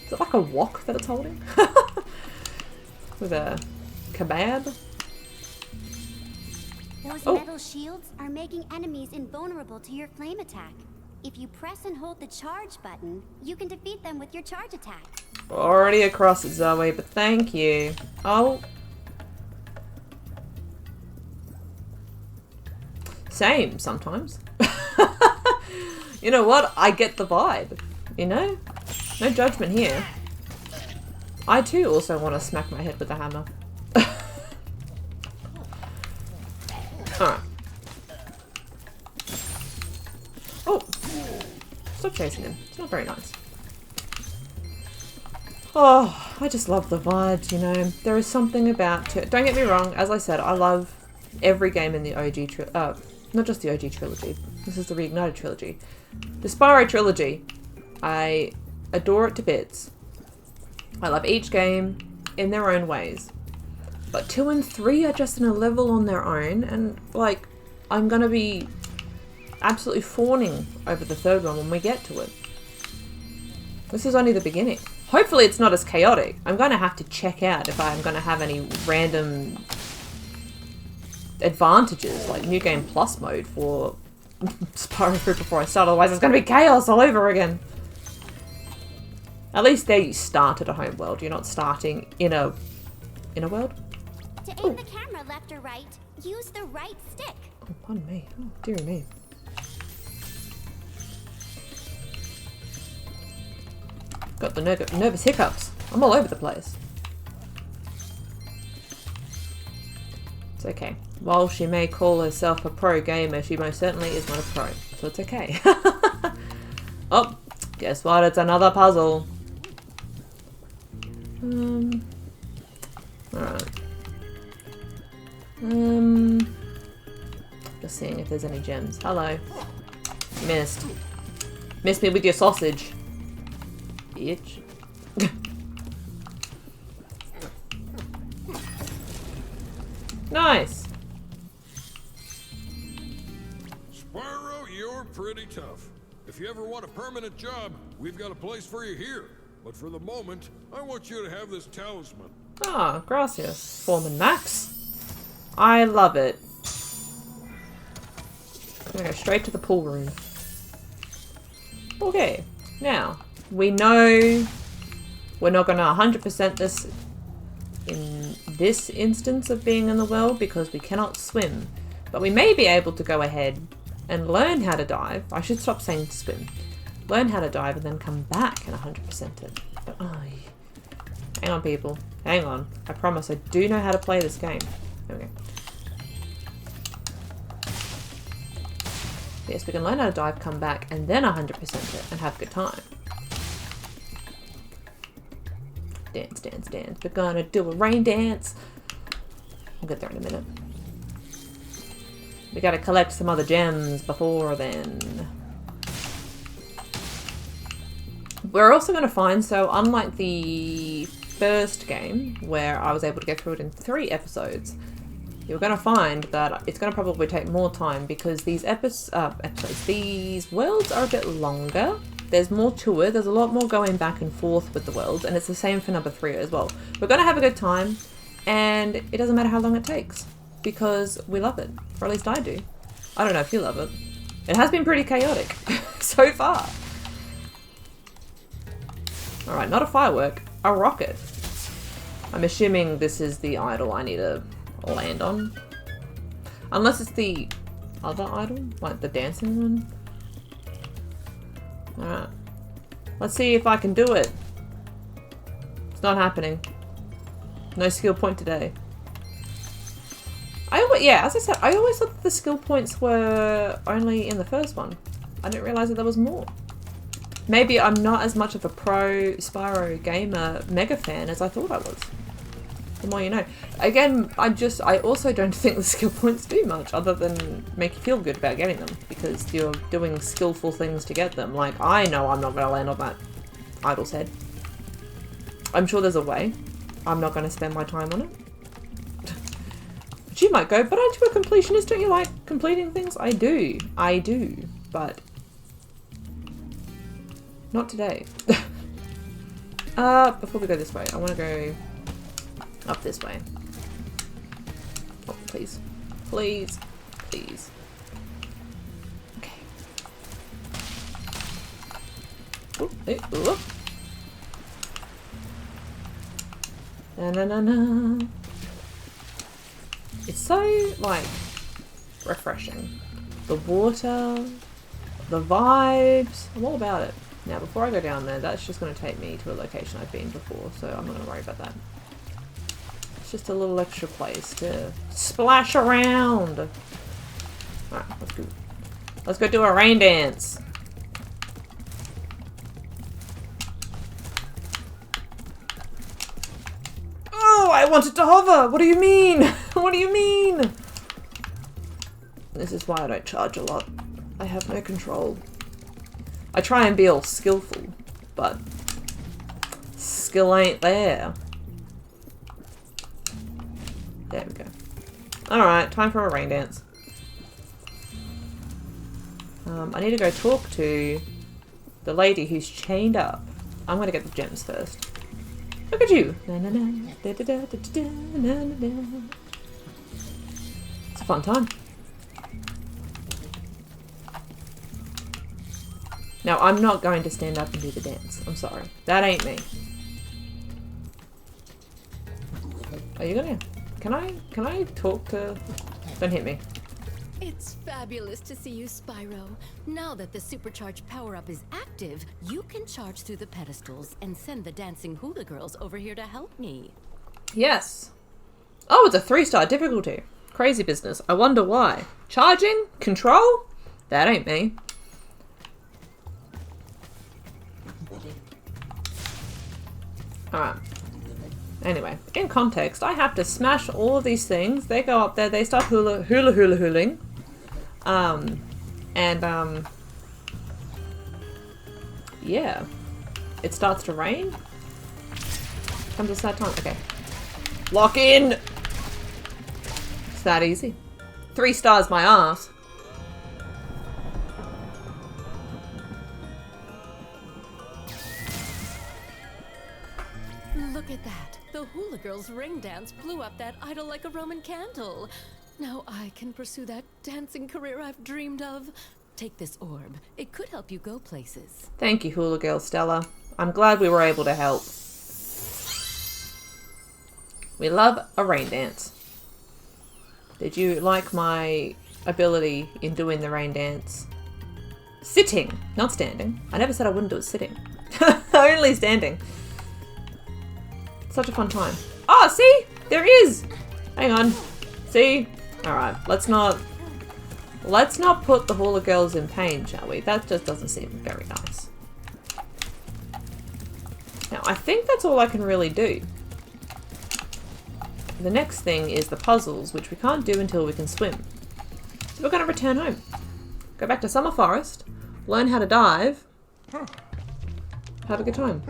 Is it like a wok that it's holding? With a kebab? Those metal shields are making enemies invulnerable to your flame attack. If you press and hold the charge button, you can defeat them with your charge attack. Already across it, Zoe, but thank you. Oh. Same, sometimes. You know what? I get the vibe. You know? No judgment here. I too also want to smack my head with a hammer. Alright. Oh! Stop chasing him. It's not very nice. Oh, I just love the vibes, you know. There is something about it. Don't get me wrong, as I said, I love every game in the OG trilogy. Not just the OG trilogy. This is the Reignited Trilogy. The Spyro Trilogy. I adore it to bits. I love each game in their own ways. But 2 and 3 are just in a level on their own, and like, I'm gonna be absolutely fawning over the 3rd one when we get to it. This is only the beginning. Hopefully it's not as chaotic. I'm gonna have to check out if I'm gonna have any random advantages, like New Game Plus mode for Spyro 3 before I start, otherwise it's gonna be chaos all over again. At least there you start at a home world, you're not starting in a world? To aim the camera left or right, use the right stick. Oh, pardon me. Oh, dearie me. Got the nervous hiccups. I'm all over the place. It's okay. While she may call herself a pro gamer, she most certainly is not a pro. So it's okay. Oh, guess what? It's another puzzle. Alright. Just seeing if there's any gems. Hello. Missed. Missed me with your sausage. Bitch. Nice. Spyro, you're pretty tough. If you ever want a permanent job, we've got a place for you here. But for the moment, I want you to have this talisman. Ah, gracias, Foreman Max. I love it. I'm gonna go straight to the pool room. Okay, now, we know we're not gonna 100% this in this instance of being in the well because we cannot swim. But we may be able to go ahead and learn how to dive. I should stop saying swim. Learn how to dive and then come back and 100% it. But, oh, hang on, people. Hang on. I promise I do know how to play this game. There we go. Yes, we can learn how to dive, come back, and then 100% it and have a good time. Dance, dance, dance. We're gonna do a rain dance. We'll get there in a minute. We gotta collect some other gems before then. We're also gonna find, so unlike the first game, where I was able to get through it in 3 episodes, you're gonna find that it's gonna probably take more time because these these worlds are a bit longer There's more to it. There's a lot more going back and forth with the worlds, and it's the same for number 3 as well. We're going to have a good time, and it doesn't matter how long it takes, because we love it. Or at least I do. I don't know if you love it. It has been pretty chaotic so far. Alright, not a firework, a rocket. I'm assuming this is the idol I need to land on. Unless it's the other idol, like the dancing one. Alright. Let's see if I can do it. It's not happening. No skill point today. Yeah, as I said, I always thought that the skill points were only in the first one. I didn't realise that there was more. Maybe I'm not as much of a pro Spyro gamer mega fan as I thought I was. The more you know. Again, I also don't think the skill points do much other than make you feel good about getting them, because you're doing skillful things to get them. Like, I know I'm not going to land on that idol's head. I'm sure there's a way. I'm not going to spend my time on it. But you might go, but aren't you a completionist? Don't you like completing things? I do. I do. But not today. Before we go this way, I want to go up this way. Oh, please. Please. Please. Okay. Oh, hey, oh. Na na na na. It's so, like, refreshing. The water, the vibes, I'm all about it. Now, before I go down there, that's just going to take me to a location I've been before, so I'm not going to worry about that. It's just a little extra place to splash around. Alright, let's go. Let's go do a rain dance. Oh, I wanted to hover! What do you mean? What do you mean? This is why I don't charge a lot. I have no control. I try and be all skillful, but skill ain't there. There we go. Alright, time for a rain dance. I need to go talk to the lady who's chained up. I'm gonna get the gems first. Look at you! It's a fun time. Now, I'm not going to stand up and do the dance. I'm sorry. That ain't me. Are you gonna... Can I talk to... Don't hit me. It's fabulous to see you, Spyro. Now that the supercharged power-up is active, you can charge through the pedestals and send the dancing hula girls over here to help me. Yes. Oh, it's a 3-star difficulty. Crazy business. I wonder why. Charging? Control? That ain't me. Alright. Anyway, in context, I have to smash all of these things. They go up there, they start hula-hooling. Yeah. It starts to rain. Comes a sad time. Okay. Lock in! It's that easy. 3 stars my ass. Look at that. The hula girls' ring dance blew up that idol like a Roman candle. Now I can pursue that dancing career I've dreamed of. Take this orb. It could help you go places. Thank you, hula girl Stella. I'm glad we were able to help. We love a rain dance. Did you like my ability in doing the rain dance? Sitting, not standing. I never said I wouldn't do it sitting. Only standing. Such a fun time. Oh, see? There is! Hang on. See? Alright, let's not put the hula girls in pain, shall we? That just doesn't seem very nice. Now, I think that's all I can really do. The next thing is the puzzles, which we can't do until we can swim. So we're going to return home. Go back to Summer Forest, learn how to dive, have a good time.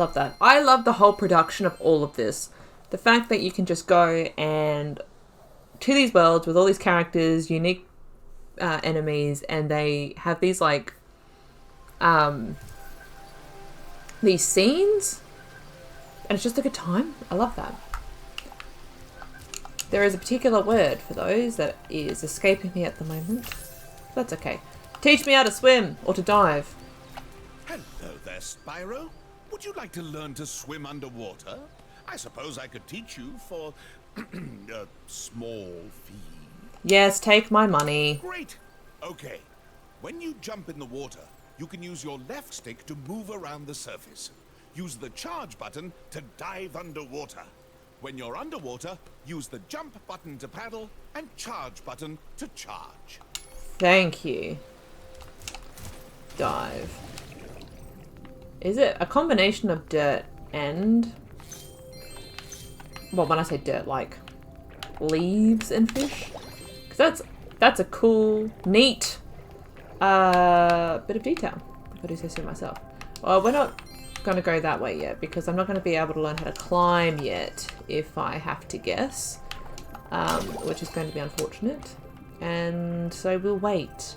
love that. I love the whole production of all of this. The fact that you can just go and to these worlds with all these characters, unique enemies, and they have these like these scenes, and it's just a good time. I love that. There is a particular word for those that is escaping me at the moment. That's okay. Teach me how to swim or to dive. Hello there, Spyro. Would you like to learn to swim underwater? I suppose I could teach you for a small fee. Yes, take my money. Great. Okay. When you jump in the water, you can use your left stick to move around the surface. Use the charge button to dive underwater. When you're underwater, use the jump button to paddle and charge button to charge. Thank you. Dive. Is it a combination of dirt and... Well, when I say dirt, like leaves and fish? Because that's a cool, neat bit of detail, if I do say so myself. Well, we're not going to go that way yet because I'm not going to be able to learn how to climb yet if I have to guess, which is going to be unfortunate. And so we'll wait.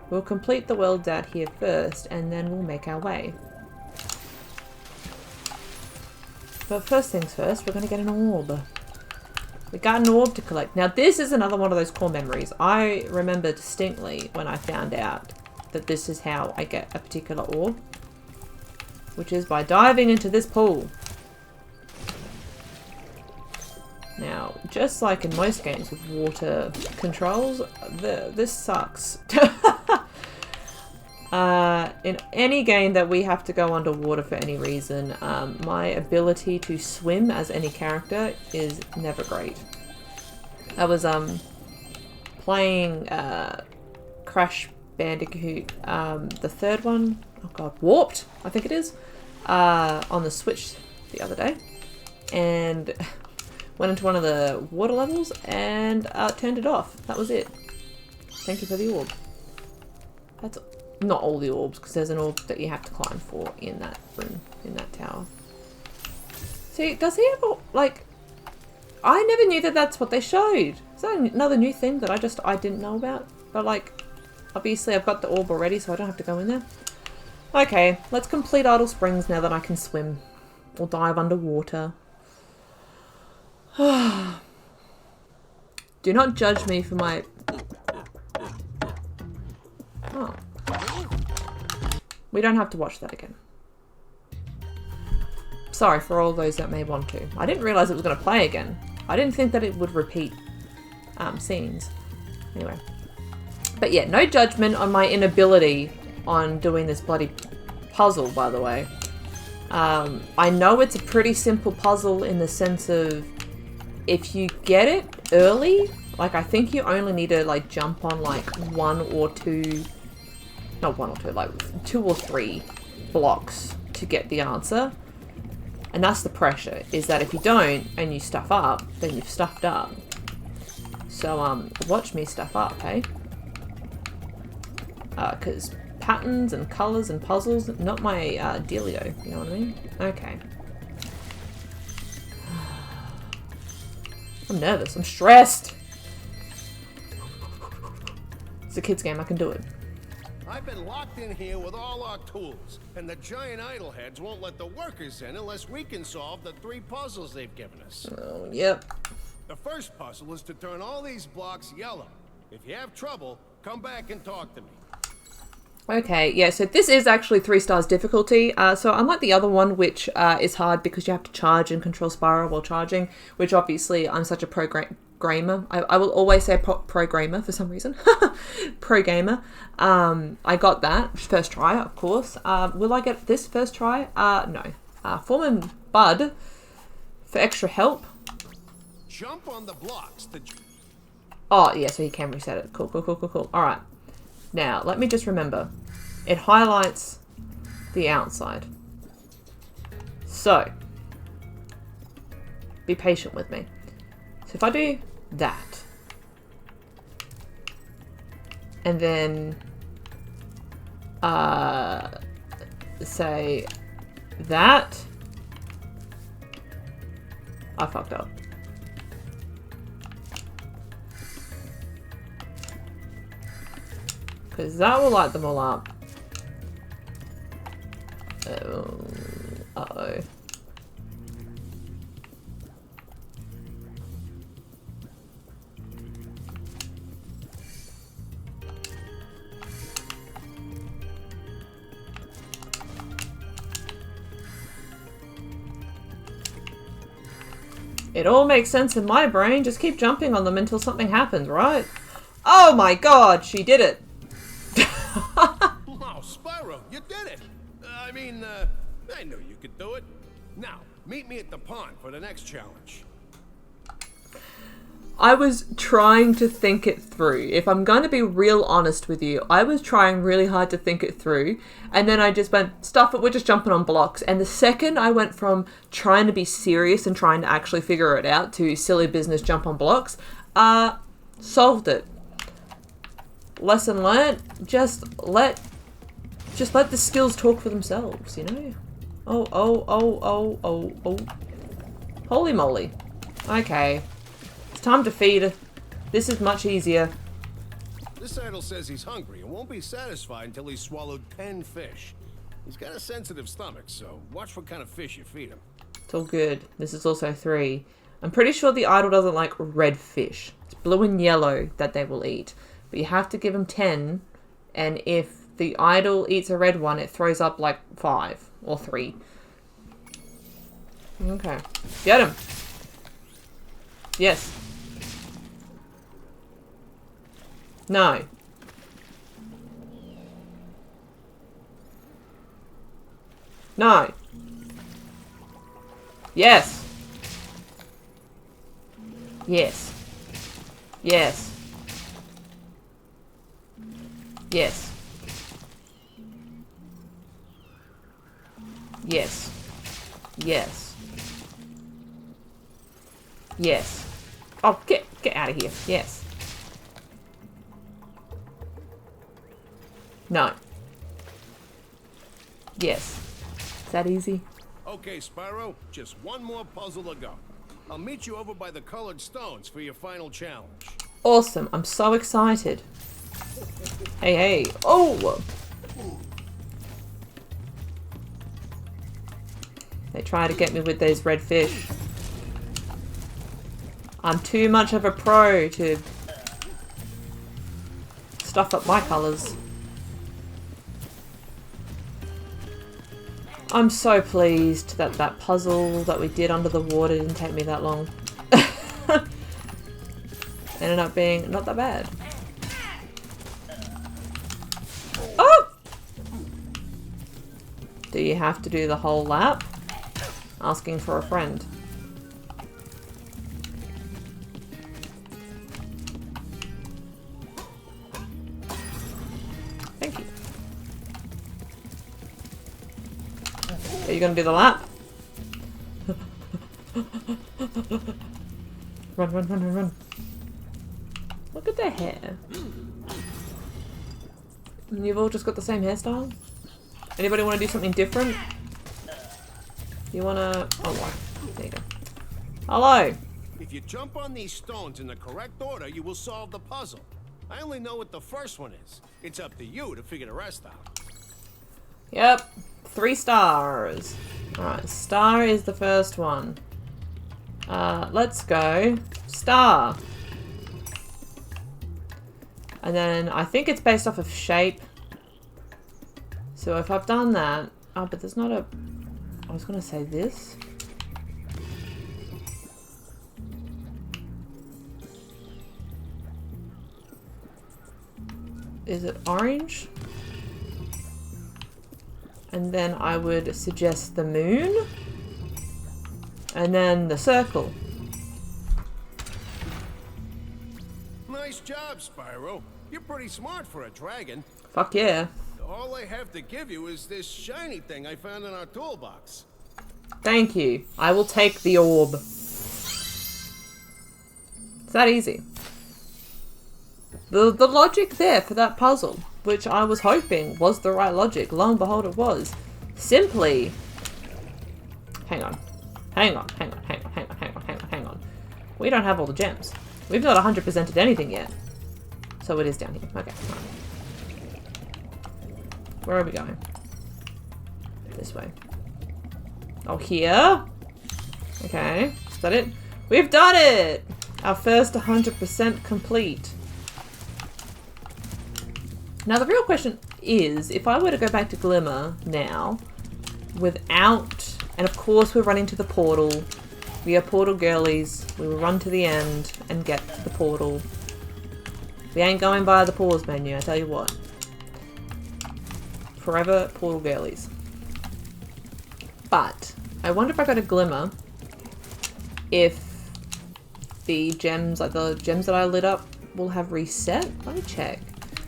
We'll complete the world out here first and then we'll make our way. But first things first, we're going to get an orb. We got an orb to collect. Now this is another one of those core memories. I remember distinctly when I found out that this is how I get a particular orb, which is by diving into this pool. Now, just like in most games with water controls, this sucks. In any game that we have to go underwater for any reason, my ability to swim as any character is never great. I was playing Crash Bandicoot, the third one, oh god, Warped, I think it is, on the Switch the other day, and went into one of the water levels and turned it off. That was it. Thank you for the orb. That's not all the orbs, because there's an orb that you have to climb for in that room, in that tower. See, does he have a, like, I never knew that that's what they showed. Is that another new thing that I didn't know about? But like, obviously I've got the orb already, so I don't have to go in there. Okay, let's complete Idle Springs now that I can swim or dive underwater. Do not judge me for my... Oh. We don't have to watch that again. Sorry for all those that may want to. I didn't realise it was going to play again. I didn't think that it would repeat scenes. Anyway. But yeah, no judgment on my inability on doing this bloody puzzle, by the way. I know it's a pretty simple puzzle in the sense of if you get it early, like I think you only need to like jump on like like 2 or 3 blocks to get the answer. And that's the pressure, is that if you don't and you stuff up, then you've stuffed up. So watch me stuff up, hey? Because patterns and colours and puzzles, not my dealio, you know what I mean? Okay. I'm nervous, I'm stressed! It's a kid's game, I can do it. I've been locked in here with all our tools, and the giant idleheads won't let the workers in unless we can solve the 3 puzzles they've given us. Oh, yep. The first puzzle is to turn all these blocks yellow. If you have trouble, come back and talk to me. Okay, yeah, so this is actually 3 stars difficulty. So unlike the other one, which is hard because you have to charge and control Spyro while charging, which obviously I'm such a pro-gamer. I will always say pro-gamer for some reason. Pro-gamer. I got that first try, of course. Will I get this first try? No. Foreman Bud for extra help. Jump on the blocks. Oh, yeah, so you can reset it. Cool, cool, cool, cool, cool. All right. Now, let me just remember. It highlights the outside. So, be patient with me. So if I do that, and then say that, I fucked up. Because that will light them all up. Uh-oh. It all makes sense in my brain. Just keep jumping on them until something happens, right? Oh my god, she did it! Oh, Spyro, you did it! I mean, I knew you could do it. Now, meet me at the pond for the next challenge. I was trying to think it through. If I'm going to be real honest with you, I was trying really hard to think it through. And then I just went, stuff it, we're just jumping on blocks. And the second I went from trying to be serious and trying to actually figure it out to silly business jump on blocks, solved it. Lesson learnt, just let the skills talk for themselves, you know? Oh. Holy moly. Okay. It's time to feed. This is much easier. This idol says he's hungry and won't be satisfied until he's swallowed 10 fish. He's got a sensitive stomach, so watch what kind of fish you feed him. It's all good. This is also 3. I'm pretty sure the idol doesn't like red fish. It's blue and yellow that they will eat. But you have to give him 10, and if the idol eats a red one, it throws up like 5 or 3. Okay. Get him! Yes. No. No. Yes. Yes. Yes. Yes. Yes. Yes. Yes. Oh, get out of here. Yes. No. Yes. Is that easy? Okay, Spyro, just one more puzzle to go. I'll meet you over by the colored stones for your final challenge. Awesome. I'm so excited. Hey. Oh! They try to get me with those red fish. I'm too much of a pro to stuff up my colours. I'm so pleased that that puzzle that we did under the water didn't take me that long. Ended up being not that bad. Oh! Do you have to do the whole lap? Asking for a friend. Thank you. Are you gonna do the lap? Run. Look at their hair. And you've all just got the same hairstyle? Anybody want to do something different? You wanna... Oh, what? There you go. Hello! If you jump on these stones in the correct order, you will solve the puzzle. I only know what the first one is. It's up to you to figure the rest out. Yep. 3 stars. Alright, star is the first one. Let's go. Star. And then I think it's based off of shape. So if I've done that... Oh, but there's not a... I was gonna say this. Is it orange? And then I would suggest the moon. And then the circle. Nice job, Spyro. You're pretty smart for a dragon. Fuck yeah. All I have to give you is this shiny thing I found in our toolbox. Thank you. I will take the orb. It's that easy. The logic there for that puzzle, which I was hoping was the right logic, lo and behold it was. Simply... Hang on. We don't have all the gems. We've not 100%ed anything yet. So it is down here. Okay. Right. Where are we going? This way. Oh, here? Okay. Is that it? We've done it! Our first 100% complete. Now the real question is, if I were to go back to Glimmer now, without... And of course we're running to the portal. We are portal girlies. We will run to the end and get to the portal. We ain't going by the pause menu, I tell you what. Forever portal girlies. But, I wonder if I go to Glimmer, if the gems, like the gems that I lit up, will have reset. Let me check.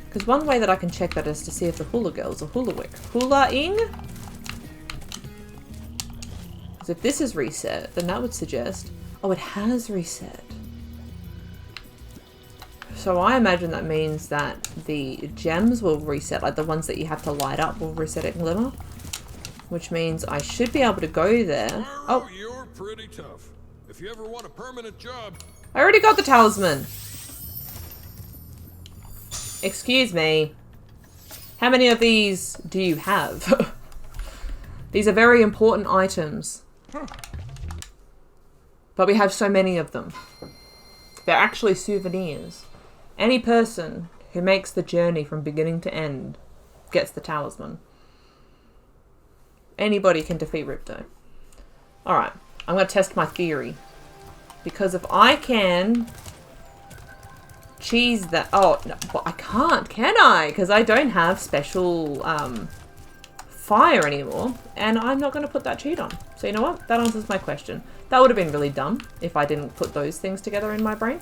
Because one way that I can check that is to see if the hula girls are hula-ing? Because if this is reset, then that would suggest... Oh, it has reset. So I imagine that means that the gems will reset, like the ones that you have to light up will reset in Glimmer. Which means I should be able to go there. Oh, you're pretty tough. If you ever want a permanent job... I already got the talisman. Excuse me. How many of these do you have? These are very important items. But we have so many of them. They're actually souvenirs. Any person who makes the journey from beginning to end gets the talisman. Anybody can defeat Ripto. Alright, I'm going to test my theory. Because if I can cheese that... Oh, no, but I can't, can I? Because I don't have special fire anymore. And I'm not going to put that cheat on. So you know what? That answers my question. That would have been really dumb if I didn't put those things together in my brain.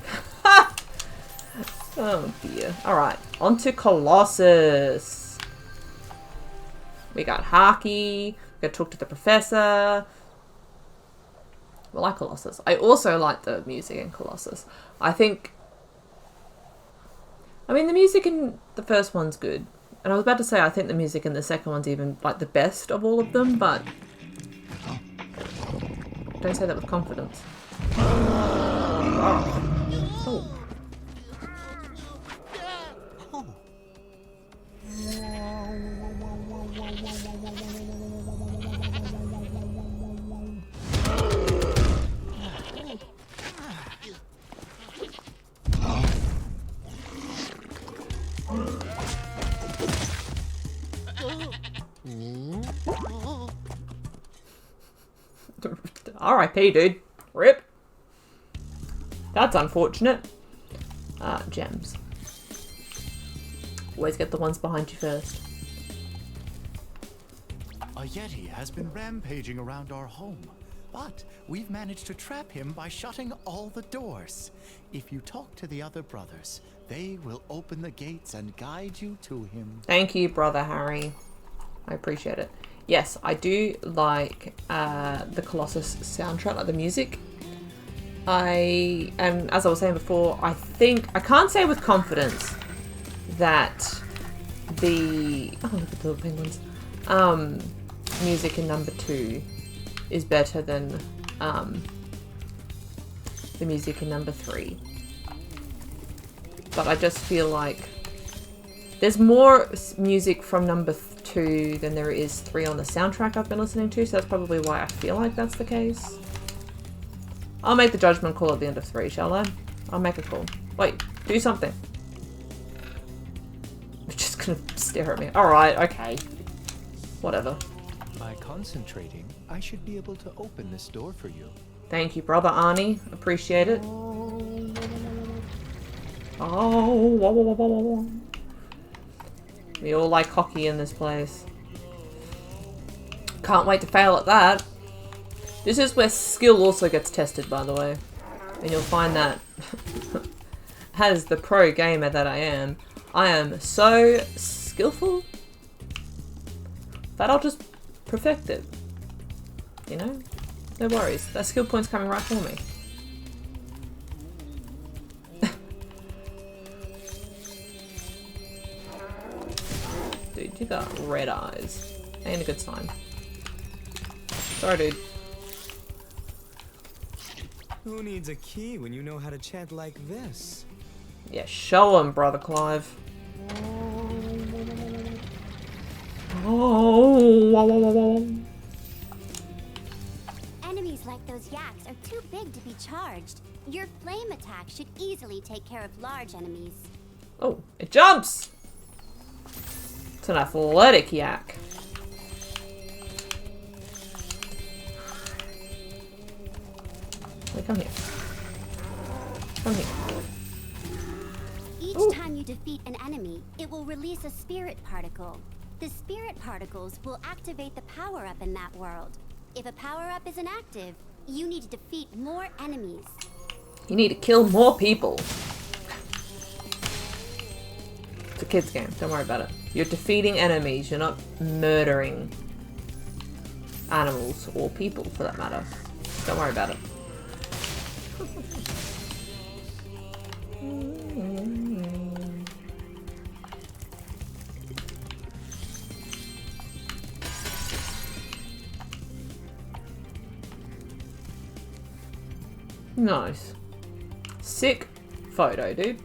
Oh dear. Alright, on to Colossus. We got Haki. We got to talk to the professor. I like Colossus. I also like the music in Colossus. I think... I mean, the music in the first one's good. And I was about to say I think the music in the second one's even, like, the best of all of them, but... Don't say that with confidence. Oh. R.I.P. dude. Rip. That's unfortunate. Gems. Always get the ones behind you first. A Yeti has been rampaging around our home, but we've managed to trap him by shutting all the doors. If you talk to the other brothers, they will open the gates and guide you to him. Thank you, Brother Harry. I appreciate it. Yes, I do like the Colossus soundtrack, like the music. And as I was saying before, I can't say with confidence that the... Oh, look at the little penguins. Music in number 2 is better than the music in number 3. But I just feel like there's more music from number 2 than there is 3 on the soundtrack I've been listening to, so that's probably why I feel like that's the case. I'll make the judgment call at the end of 3, shall I? I'll make a call. Wait, do something. You're just gonna stare at me. Alright, okay. Whatever. By concentrating, I should be able to open this door for you. Thank you, Brother Arnie. Appreciate it. Oh, we all like hockey in this place. Can't wait to fail at that. This is where skill also gets tested, by the way. And you'll find that, as the pro gamer that I am so skillful that I'll just perfect it. You know? No worries. That skill point's coming right for me. Dude, you got red eyes. Ain't a good sign. Sorry, dude. Who needs a key when you know how to chant like this? Yeah, show him, Brother Clive. Oh. Enemies like those yaks are too big to be charged. Your flame attack should easily take care of large enemies. Oh, it jumps! It's an athletic yak. Wait, come here. Come here. Each time you defeat an enemy, it will release a spirit particle. The spirit particles will activate the power-up in that world. If a power-up is inactive, you need to defeat more enemies. You need to kill more people. It's a kid's game. Don't worry about it. You're defeating enemies. You're not murdering animals or people, for that matter. Don't worry about it. Nice. Sick photo, dude.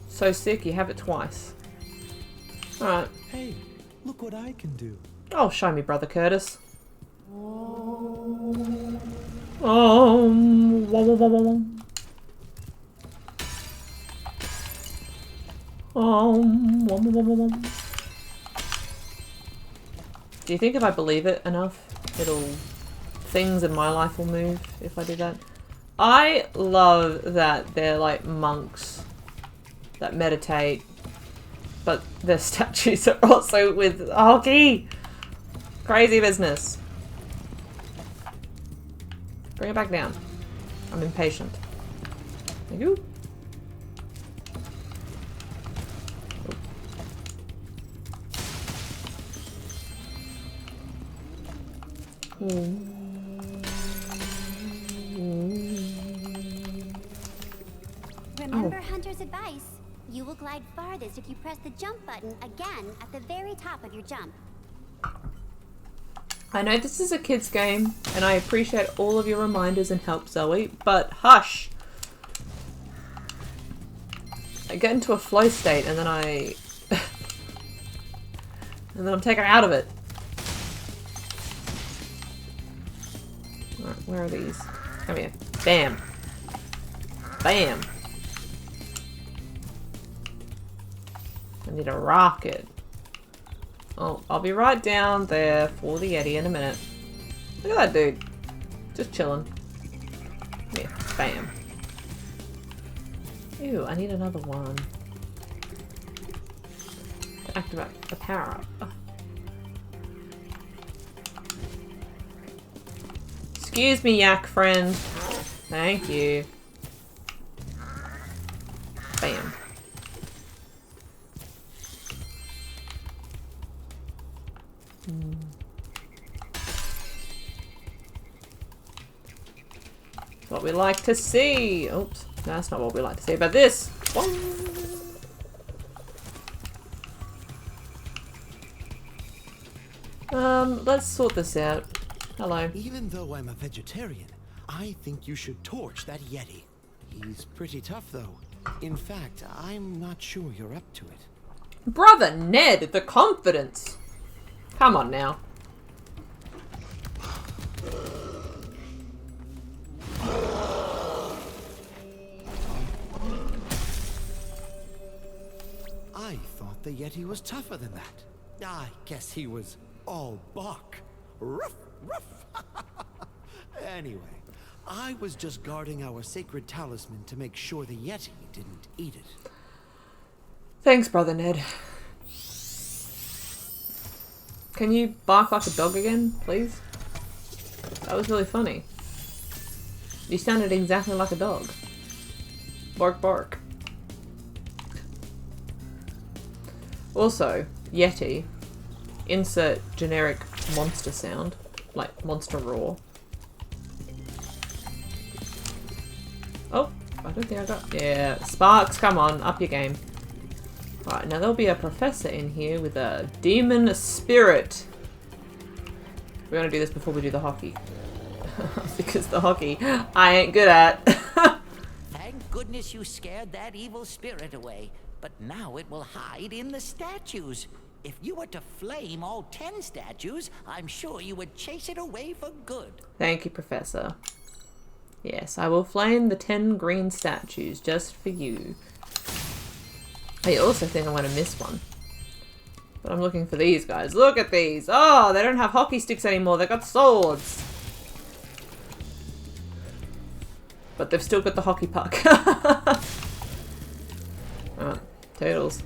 So sick, you have it twice. Alright. Hey, look what I can do. Oh, show me, Brother Curtis. Do you think if I believe it enough, things in my life will move if I do that? I love that they're like monks that meditate, but their statues are also with hockey. Crazy business. Bring it back down. I'm impatient. Thank you. Remember Hunter's advice. You will glide farthest if you press the jump button again at the very top of your jump. I know this is a kid's game, and I appreciate all of your reminders and help, Zoe, but hush! I get into a flow state and then and then I'm taken out of it. Alright, where are these? Come here. Bam. Bam. I need a rocket. Oh, I'll be right down there for the Yeti in a minute. Look at that dude. Just chilling. Yeah, bam. Ew, I need another one. To activate the power up. Oh. Excuse me, yak friend. Thank you. Bam. What we like to see. Oops, that's not what we like to see, but this. Let's sort this out. Hello. Even though I'm a vegetarian, I think you should torch that Yeti. He's pretty tough, though. In fact, I'm not sure you're up to it. Brother Ned, the confidence. Come on now. I thought the Yeti was tougher than that. I guess he was all bark. Ruff, ruff. Anyway, I was just guarding our sacred talisman to make sure the Yeti didn't eat it. Thanks, Brother Ned. Can you bark like a dog again, please? That was really funny. You sounded exactly like a dog. Bark, bark. Also, Yeti. Insert generic monster sound. Like monster roar. Oh, I don't think I got... Yeah, Sparks, come on, up your game. Alright, now there'll be a professor in here with a demon spirit. We're gonna do this before we do the hockey. because the hockey I ain't good at. Thank goodness you scared that evil spirit away. But now it will hide in the statues. If you were to flame all 10 statues, I'm sure you would chase it away for good. Thank you, Professor. Yes, I will flame the 10 green statues just for you. I also think I'm going to miss one. But I'm looking for these guys. Look at these! Oh, they don't have hockey sticks anymore. They've got swords. But they've still got the hockey puck. Alright, turtles.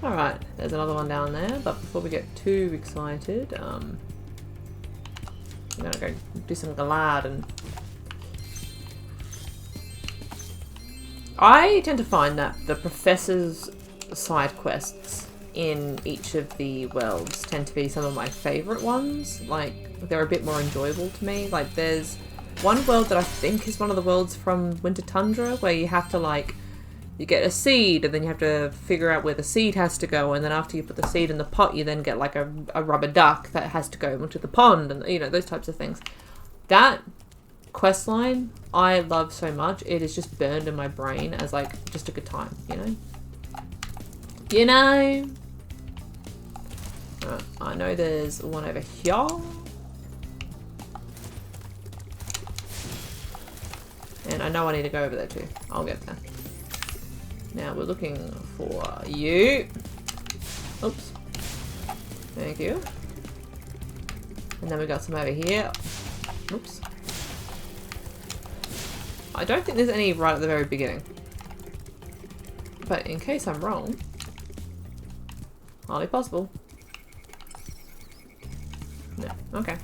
Alright, there's another one down there. But before we get too excited, I'm gonna go do some gliding. I tend to find that the professor's side quests in each of the worlds tend to be some of my favourite ones. Like, they're a bit more enjoyable to me. Like, there's one world that I think is one of the worlds from Winter Tundra where you have to, like, you get a seed and then you have to figure out where the seed has to go, and then after you put the seed in the pot you then get like a rubber duck that has to go into the pond, and you know, those types of things. That quest line I love so much. It is just burned in my brain as like just a good time, you know? You know? I know there's one over here. And I know I need to go over there too. I'll get there. Now we're looking for you. Oops. Thank you. And then we got some over here. Oops. I don't think there's any right at the very beginning. But in case I'm wrong, hardly possible. No. Okay.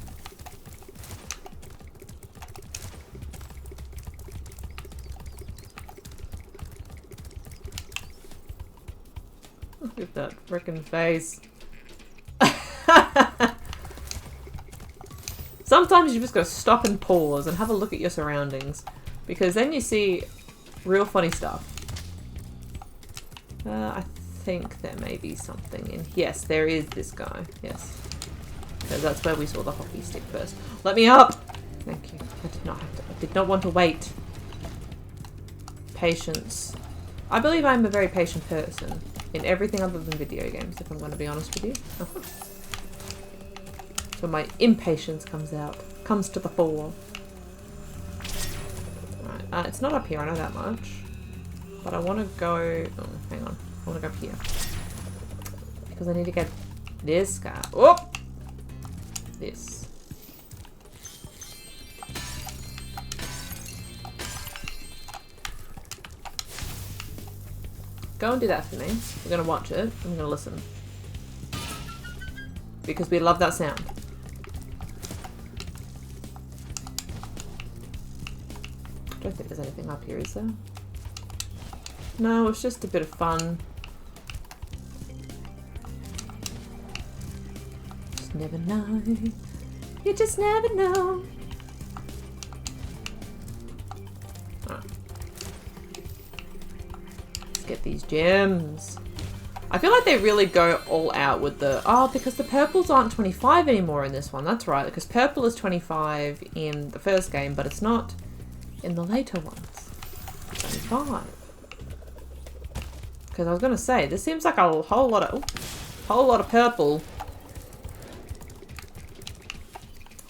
Look at that frickin' face. Sometimes you just gotta stop and pause and have a look at your surroundings, because then you see real funny stuff. I think there may be something in... Yes, there is this guy. Yes. So that's where we saw the hockey stick first. Let me up! Thank you. I did not want to wait. Patience. I believe I'm a very patient person. In everything other than video games, if I'm going to be honest with you. So my impatience comes to the fore. Right, it's not up here, I know that much. But I want to go... Oh, hang on. I want to go up here. Because I need to get this guy. Oh! This. Go and do that for me. We're going to watch it. I'm going to listen. Because we love that sound. I don't think there's anything up here, is there? No, it's just a bit of fun. Just never know. You just never know. Get these gems. I feel like they really go all out with the... Oh, because the purples aren't 25 anymore in this one. That's right, because purple is 25 in the first game, but it's not in the later ones. 25. Because I was going to say, this seems like a whole lot of purple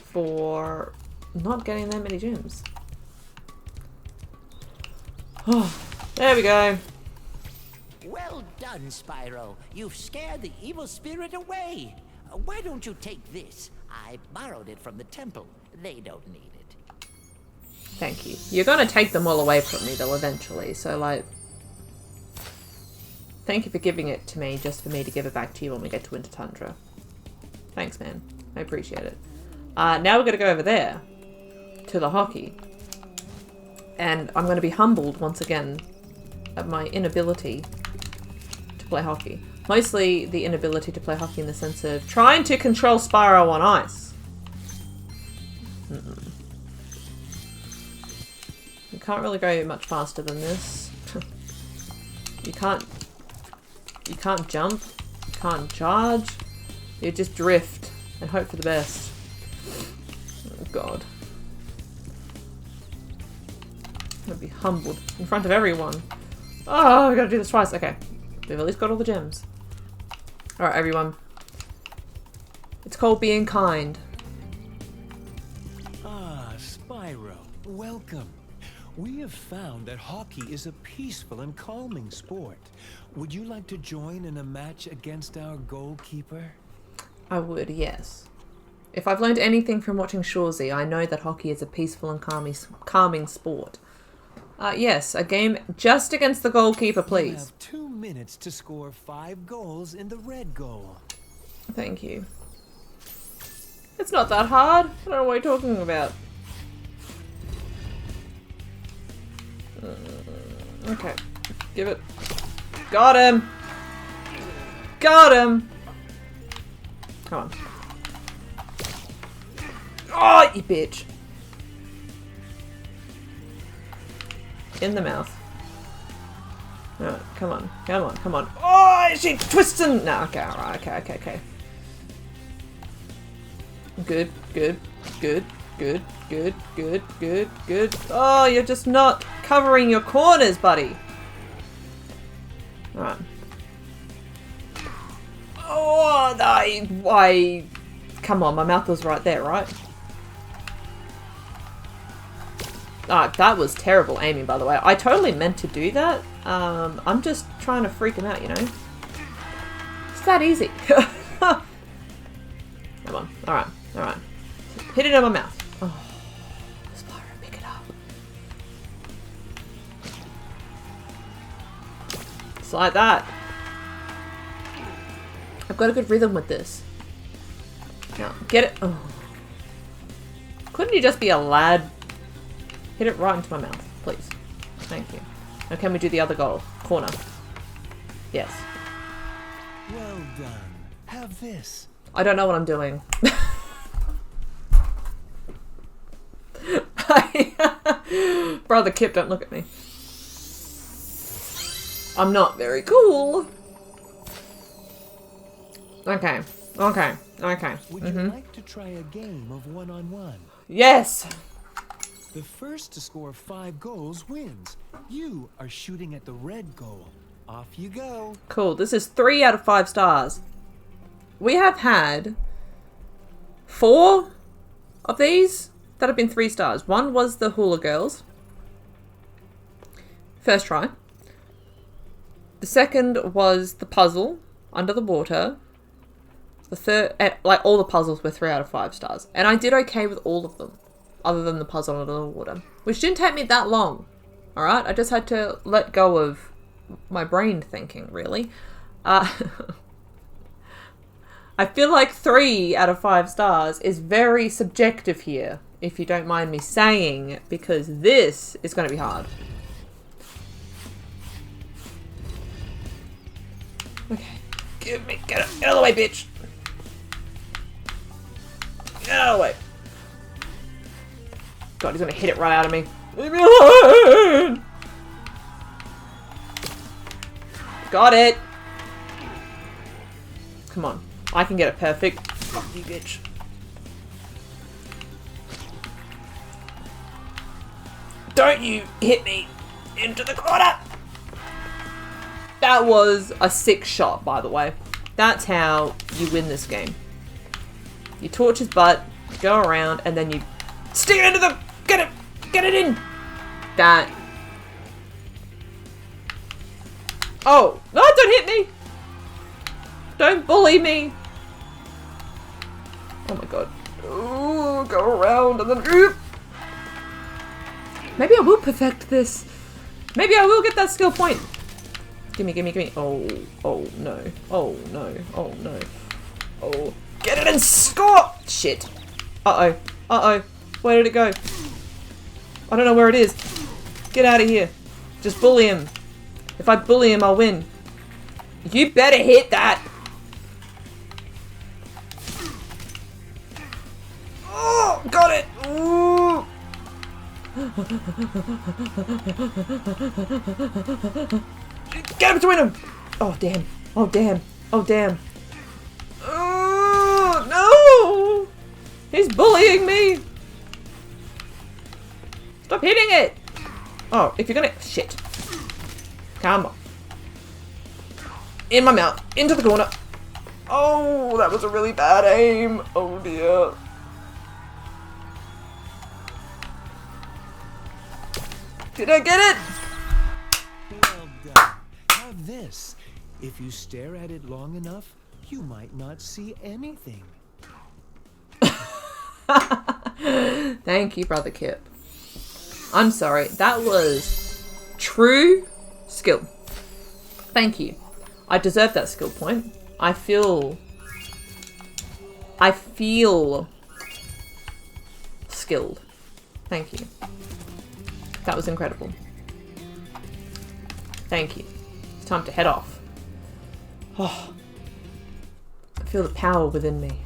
for not getting that many gems. Oh, there we go. Well done, Spyro. You've scared the evil spirit away. Why don't you take this? I borrowed it from the temple. They don't need it. Thank you. You're gonna take them all away from me, though, eventually, so, like... Thank you for giving it to me, just for me to give it back to you when we get to Winter Tundra. Thanks, man. I appreciate it. Now we're gonna go over there, to the hockey. And I'm gonna be humbled, once again, at my inability play hockey. Mostly the inability to play hockey in the sense of trying to control Spyro on ice. You can't really go much faster than this. You can't jump, you can't charge, you just drift and hope for the best. Oh god. gonna be humbled in front of everyone. Oh, I gotta do this twice. Okay. We've at least got all the gems. Alright, everyone. It's called being kind. Ah, Spyro, welcome. We have found that hockey is a peaceful and calming sport. Would you like to join in a match against our goalkeeper? I would, yes. If I've learned anything from watching Shorzy, I know that hockey is a peaceful and calming sport. Yes, a game just against the goalkeeper, please. You have 2 minutes to score 5 goals in the red goal. Thank you. It's not that hard. I don't know what you're talking about. Okay. Give it. Got him! Got him! Come on. Oh, you bitch. In the mouth. No, come on. Come on, come on. Oh, is she twisting? No, okay, alright, okay. Good. Oh, you're just not covering your corners, buddy. Alright. Oh, I... Come on, my mouth was right there, right? Ah, that was terrible aiming, by the way. I totally meant to do that. I'm just trying to freak him out, you know? It's that easy. Come on. Alright. Hit it in my mouth. Oh. Spyro, pick it up. It's like that. I've got a good rhythm with this. Now, get it. Oh. Couldn't you just be a lad? Hit it right into my mouth, please. Thank you. Now can we do the other goal? Corner. Yes. Well done. Have this. I don't know what I'm doing. Brother Kip, don't look at me. I'm not very cool. Okay. Would you like to try a game of one-on-one? Yes. The first to score 5 goals wins. You are shooting at the red goal. Off you go. Cool. This is 3 out of 5 stars. We have had 4 of these that have been 3 stars. One was the Hula Girls. First try. The second was the puzzle under the water. The third, like all the puzzles were 3 out of 5 stars. And I did okay with all of them. Other than the puzzle under the water. Which didn't take me that long. Alright? I just had to let go of my brain thinking, really. I feel like 3 out of 5 stars is very subjective here, if you don't mind me saying, because this is going to be hard. Okay. Get out of the way, bitch! Get out of the way. God, he's gonna hit it right out of me. Leave me alone! Got it! Come on. I can get it perfect. Fuck you, bitch. Don't you hit me into the corner! That was a sick shot, by the way. That's how you win this game. You torch his butt, go around, and then you stick it into the... Get it in! That. Oh! No, don't hit me! Don't bully me! Oh my god. Ooh, go around and then... Maybe I will perfect this. Maybe I will get that skill point. Gimme. Oh no. Oh no. Oh. Get it and score! Shit. Uh-oh. Where did it go? I don't know where it is. Get out of here. Just bully him. If I bully him, I'll win. You better hit that. Oh, got it. Ooh. Get between them. Oh, damn. Oh, no. He's bullying me. Stop hitting it. Oh, if you're gonna... Shit. Come on. In my mouth. Into the corner. Oh, that was a really bad aim. Oh dear. Did I get it? Well done. Have this. If you stare at it long enough, you might not see anything. Thank you, Brother Kip. I'm sorry. That was true skill. Thank you. I deserve that skill point. I feel skilled. Thank you. That was incredible. Thank you. It's time to head off. Oh, I feel the power within me.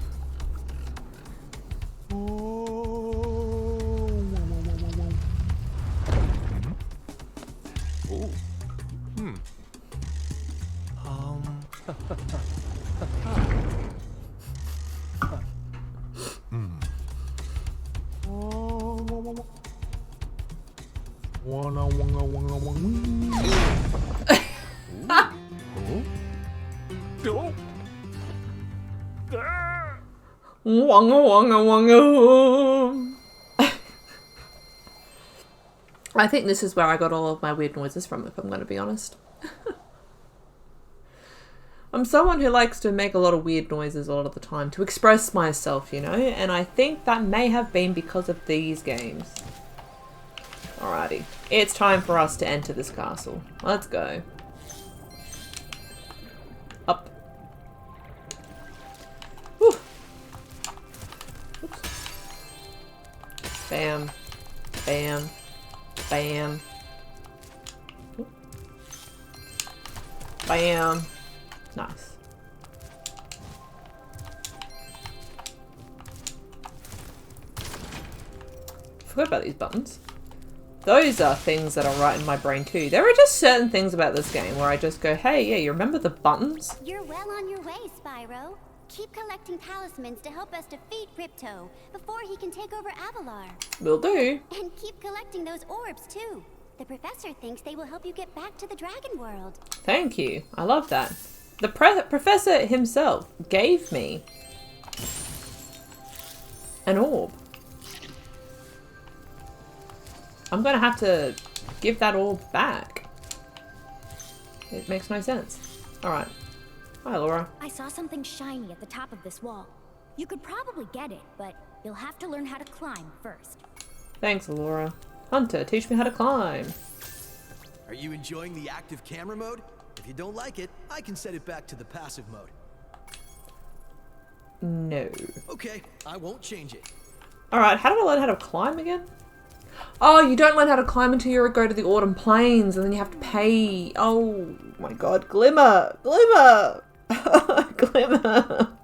Wonga wonga wonga. I think this is where I got all of my weird noises from, if I'm going to be honest. I'm someone who likes to make a lot of weird noises a lot of the time to express myself, you know, and I think that may have been because of these games. Alrighty, it's time for us to enter this castle. Let's go. Up. Whew. Oops. Bam. Bam. Bam. Ooh. Bam. Nice. Forgot about these buttons. Those are things that are right in my brain too. There are just certain things about this game where I just go, hey, yeah, you remember the buttons? You're well on your way, Spyro. Keep collecting talismans to help us defeat Ripto before he can take over Avalar. Will do. And keep collecting those orbs too. The professor thinks they will help you get back to the dragon world. Thank you. I love that. The professor himself gave me an orb. I'm gonna have to give that orb back. It makes no sense. Alright. Hi, Laura. I saw something shiny at the top of this wall. You could probably get it, but you'll have to learn how to climb first. Thanks, Laura. Hunter, teach me how to climb. Are you enjoying the active camera mode? If you don't like it, I can set it back to the passive mode. No. Okay, I won't change it. Alright, how do I learn how to climb again? Oh, you don't learn how to climb until you go to the Autumn Plains and then you have to pay. Oh my god, Glimmer! Glimmer! Glimmer!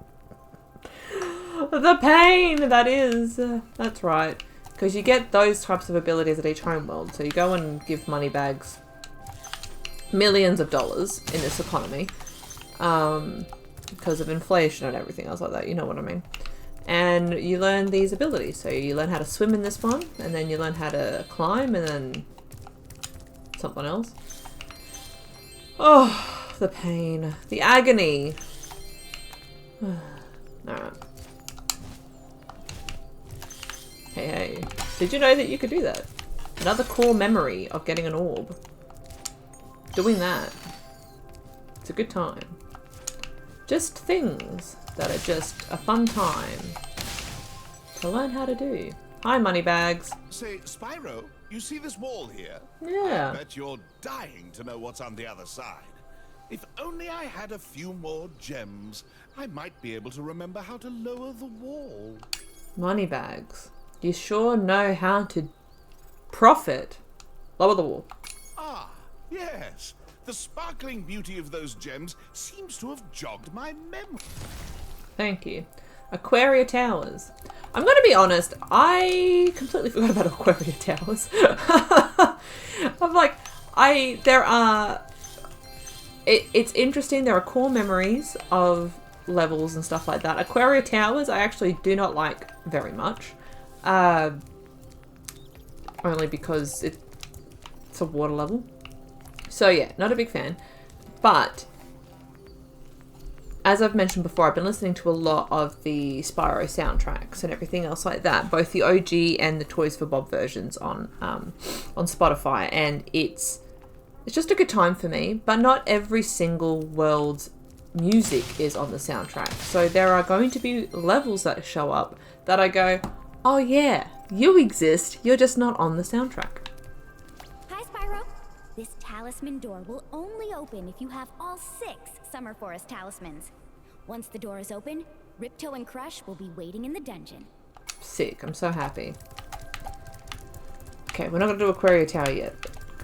The pain that is. That's right. Because you get those types of abilities at each homeworld. So you go and give money bags millions of dollars in this economy. Because of inflation and everything else like that. You know what I mean. And you learn these abilities. So you learn how to swim in this one. And then you learn how to climb. And then something else. Oh, the pain. The agony. Alright. Hey, hey. Did you know that you could do that? Another core memory of getting an orb. Doing that. It's a good time. Just things that are just a fun time to learn how to do. Hi, Moneybags. Say, Spyro, you see this wall here? Yeah. I bet you're dying to know what's on the other side. If only I had a few more gems, I might be able to remember how to lower the wall. Moneybags. You sure know how to profit. Lower the wall. Ah, yes. The sparkling beauty of those gems seems to have jogged my memory. Thank you. Aquaria Towers. I'm going to be honest, I completely forgot about Aquaria Towers. I'm like, it's interesting. There are core memories of levels and stuff like that. Aquaria Towers I actually do not like very much. Only because it's just a water level. So yeah, not a big fan. But as I've mentioned before, I've been listening to a lot of the Spyro soundtracks and everything else like that, both the OG and the Toys for Bob versions on Spotify, and it's just a good time for me. But not every single world's music is on the soundtrack, so there are going to be levels that show up that I go, oh yeah, you exist, you're just not on the soundtrack. Hi, Spyro. This talisman door will only open if you have all 6 Summer Forest talismans. Once the door is open, Ripto and Crush will be waiting in the dungeon. Sick, I'm so happy. Okay, we're not going to do Aquaria Tower yet.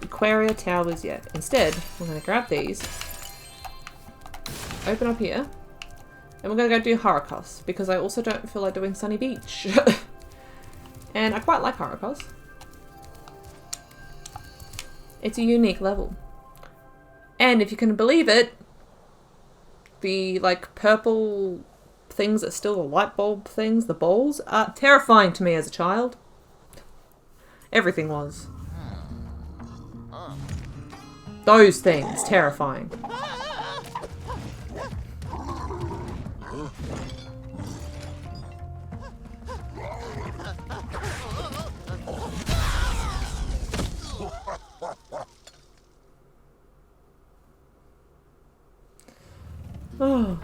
Aquaria Towers yet. Instead, we're going to grab these, open up here, and we're going to go do Harakos, because I also don't feel like doing Sunny Beach. And I quite like Harakos. It's a unique level. And if you can believe it, the like purple things that still the light bulb things, the balls, are terrifying to me as a child. Everything was. Those things, terrifying. Oh,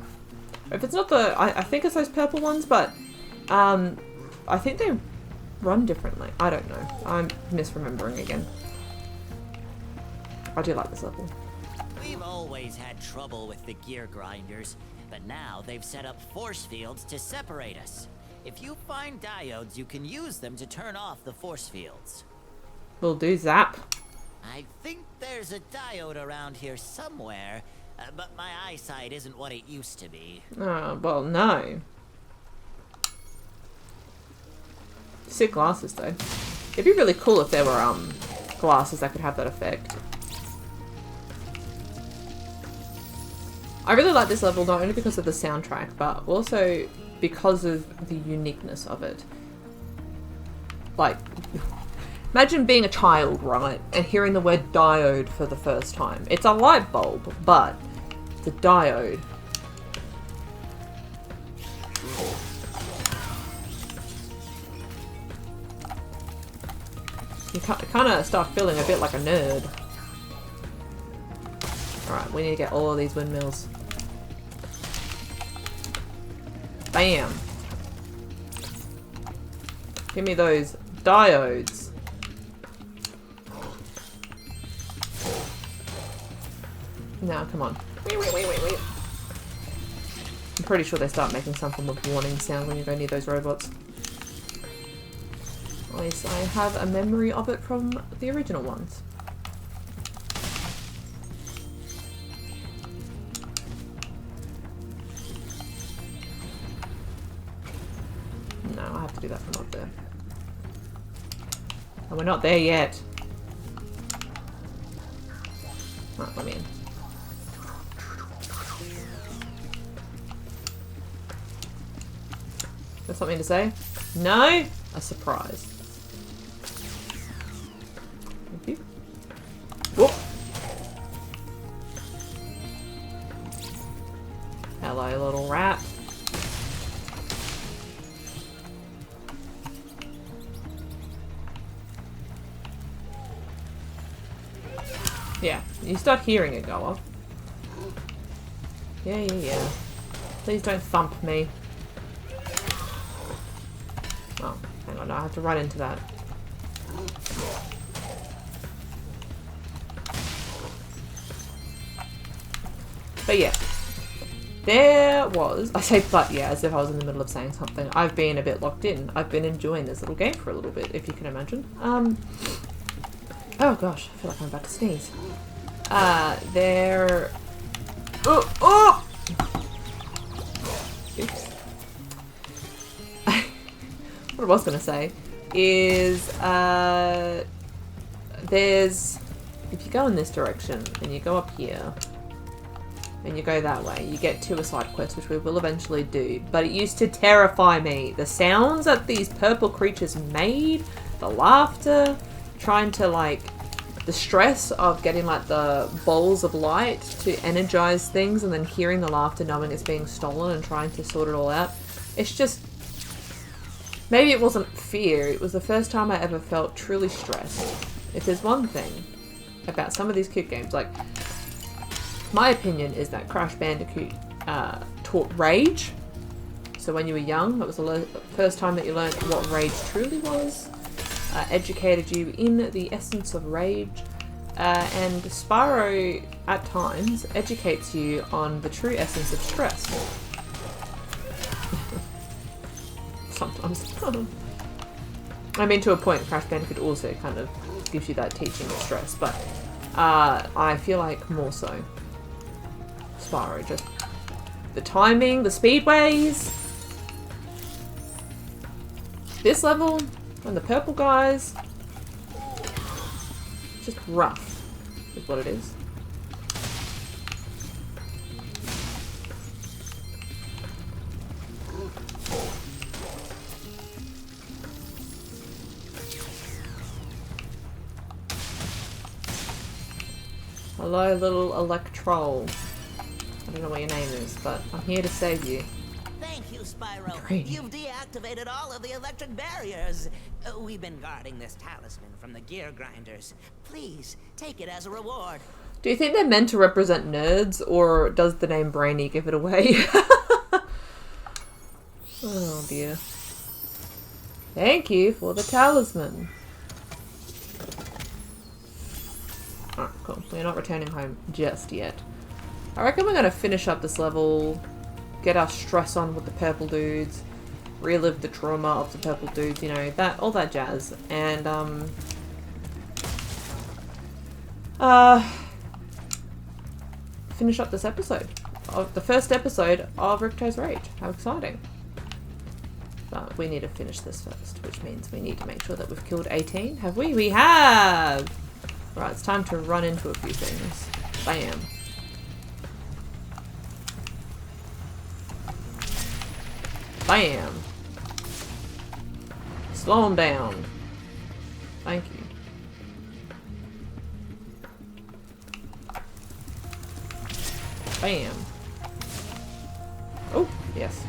if it's not the, I think it's those purple ones, but I think they run differently. I don't know. I'm misremembering again. I do like this level. We've always had trouble with the gear grinders, but now they've set up force fields to separate us. If you find diodes, you can use them to turn off the force fields. We'll do zap. I think there's a diode around here somewhere, but my eyesight isn't what it used to be. Oh, well, no. Sick glasses, though. It'd be really cool if there were, glasses that could have that effect. I really like this level, not only because of the soundtrack, but also because of the uniqueness of it. Like, imagine being a child, right, and hearing the word diode for the first time. It's a light bulb, but it's a diode. You kind of start feeling a bit like a nerd. Alright, we need to get all of these windmills. Bam! Give me those diodes. Now, come on. Wait. I'm pretty sure they start making some form of warning sound when you go near those robots. At least I have a memory of it from the original ones. No, I have to do that from up there. And we're not there yet. Right, let me in. Got something to say? No? A surprise. Thank you. Whoop. Hello, little rat. Yeah, you start hearing it go off. Yeah. Please don't thump me. Oh, hang on, I have to run into that. But yeah, there was, I say but yeah, as if I was in the middle of saying something. I've been a bit locked in. I've been enjoying this little game for a little bit, if you can imagine. Oh gosh, I feel like I'm about to sneeze. There... Oh! Oops. What I was going to say is, there's... If you go in this direction, and you go up here, and you go that way, you get to a side quest, which we will eventually do. But it used to terrify me. The sounds that these purple creatures made, the laughter, trying to, like, the stress of getting like the balls of light to energize things and then hearing the laughter knowing it's being stolen and trying to sort it all out. It's just, maybe it wasn't fear, it was the first time I ever felt truly stressed. If there's one thing about some of these kid games, like, my opinion is that Crash Bandicoot taught rage. So when you were young, that was the first time that you learned what rage truly was. Educated you in the essence of rage. And Spyro, at times, educates you on the true essence of stress. Sometimes. I mean, to a point, Crash Bandicoot also kind of gives you that teaching of stress, but I feel like more so Spyro, just the timing, the speedways, this level, and the purple guys, just rough is what it is. Hello, little Electrol. I don't know what your name is, but I'm here to save you. Thank you, Spyro. Great. You've deactivated all of the electric barriers. We've been guarding this talisman from the gear grinders. Please, take it as a reward. Do you think they're meant to represent nerds, or does the name Brainy give it away? Oh dear. Thank you for the talisman. Alright, cool. We're not returning home just yet. I reckon we're going to finish up this level, get our stress on with the purple dudes, relive the trauma of the purple dudes, you know, that, all that jazz, and finish up this episode, of the first episode of Ripto's Rage. How exciting. But we need to finish this first, which means we need to make sure that we've killed 18. Have we? We have! Right, it's time to run into a few things. Bam. Bam. Slow him down. Thank you. Bam. Oh, yes.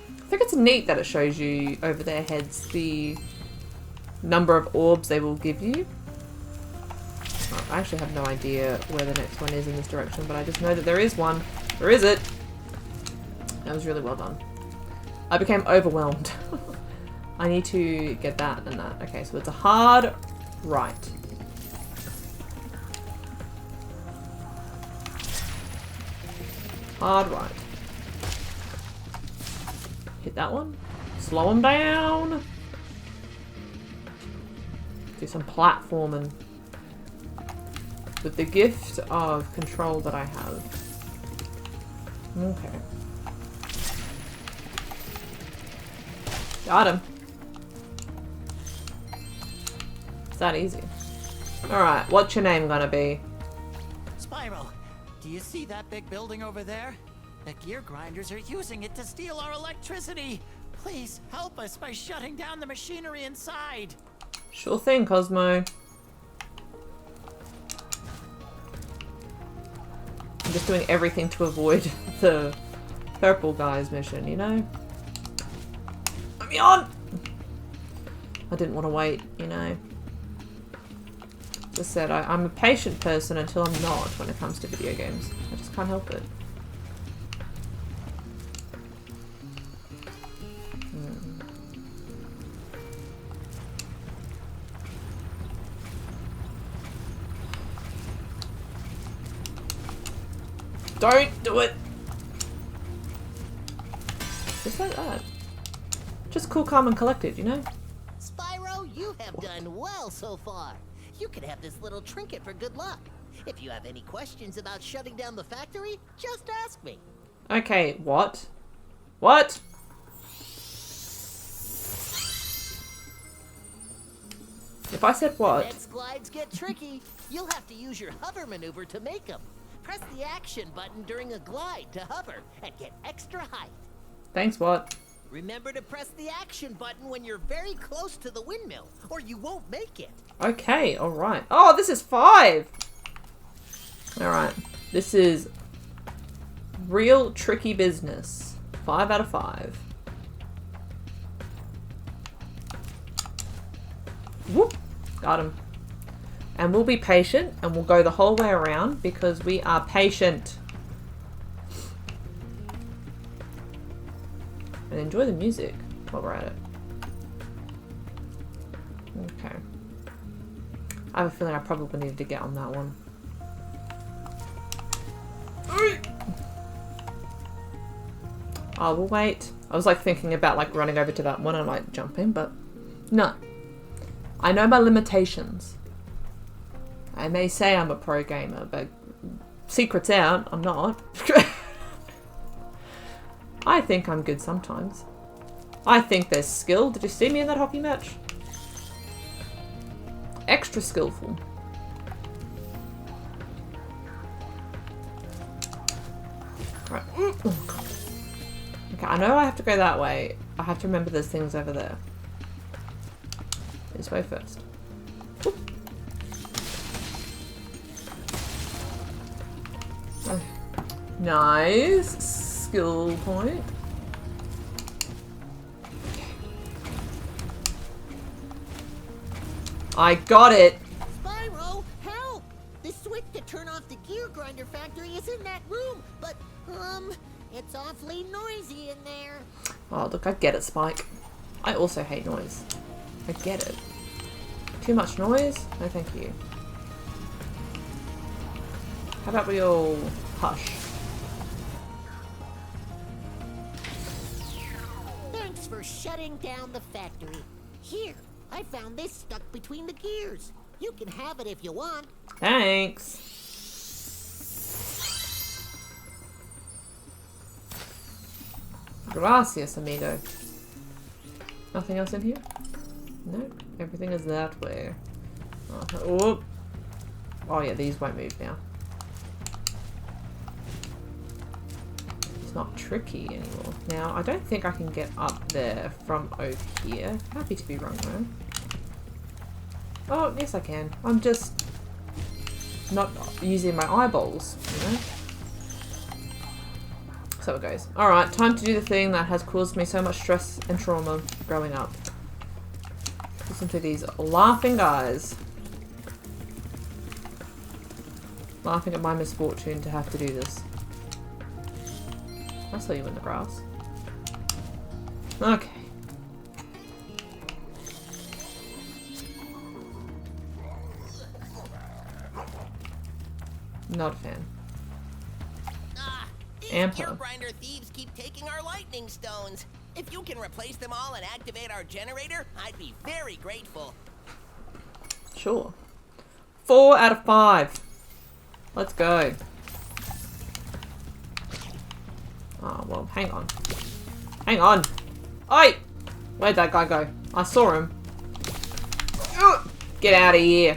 I think it's neat that it shows you over their heads the number of orbs they will give you. Oh, I actually have no idea where the next one is in this direction, but I just know that there is one. Where is it? That was really well done. I became overwhelmed. I need to get that and that. Okay, so it's a hard right. Hard right. Hit that one. Slow him down. Do some platforming. With the gift of control that I have. Okay. Got him. It's that easy. Alright, what's your name gonna be? Spyro, do you see that big building over there? The gear grinders are using it to steal our electricity. Please help us by shutting down the machinery inside. Sure thing, Cosmo. I'm just doing everything to avoid the purple guy's mission, you know? Let me on! I didn't want to wait, you know? Just said, I'm a patient person until I'm not when it comes to video games. I just can't help it. Don't do it! Just like that. Just cool, calm, and collected, you know? Spyro, you have done well so far. You can have this little trinket for good luck. If you have any questions about shutting down the factory, just ask me. Okay, what? What? If I said what? Next glides get tricky. You'll have to use your hover maneuver to make them. Press the action button during a glide to hover and get extra height. Thanks, what? Remember to press the action button when you're very close to the windmill, or you won't make it. Okay, alright. Oh, this is 5! Alright. This is real tricky business. 5 out of 5. Whoop! Got him. And we'll be patient, and we'll go the whole way around, because we are patient. And enjoy the music while we're at it. Okay. I have a feeling I probably needed to get on that one. Oh, we'll wait. I was like thinking about like running over to that one and like jumping, but no. I know my limitations. I may say I'm a pro gamer, but secret's out, I'm not. I think I'm good sometimes. I think there's skill. Did you see me in that hockey match? Extra skillful. Right. Okay, I know I have to go that way. I have to remember there's things over there. This way first. Whoop. Oh. Nice. Skill point. I got it. Spyro, help! The switch to turn off the gear grinder factory is in that room, but it's awfully noisy in there. Oh, look, I get it, Spike. I also hate noise. I get it. Too much noise? No, thank you. How about we all hush? Thanks for shutting down the factory. Here, I found this stuck between the gears. You can have it if you want. Thanks. Gracias, amigo. Nothing else in here? No, everything is that way. Oh, oh yeah, these won't move now. It's not tricky anymore. Now, I don't think I can get up there from over here. Happy to be wrong though. Oh, yes I can. I'm just not using my eyeballs, you know? So it goes. Alright, time to do the thing that has caused me so much stress and trauma growing up. Listen to these laughing guys. Laughing at my misfortune to have to do this. I saw you in the grass. Okay. Not a fan. Gear grinder thieves keep taking our lightning stones. If you can replace them all and activate our generator, I'd be very grateful. Sure. 4 out of 5. Let's go. Oh, well, hang on. Hang on. Oi! Where'd that guy go? I saw him. Get out of here.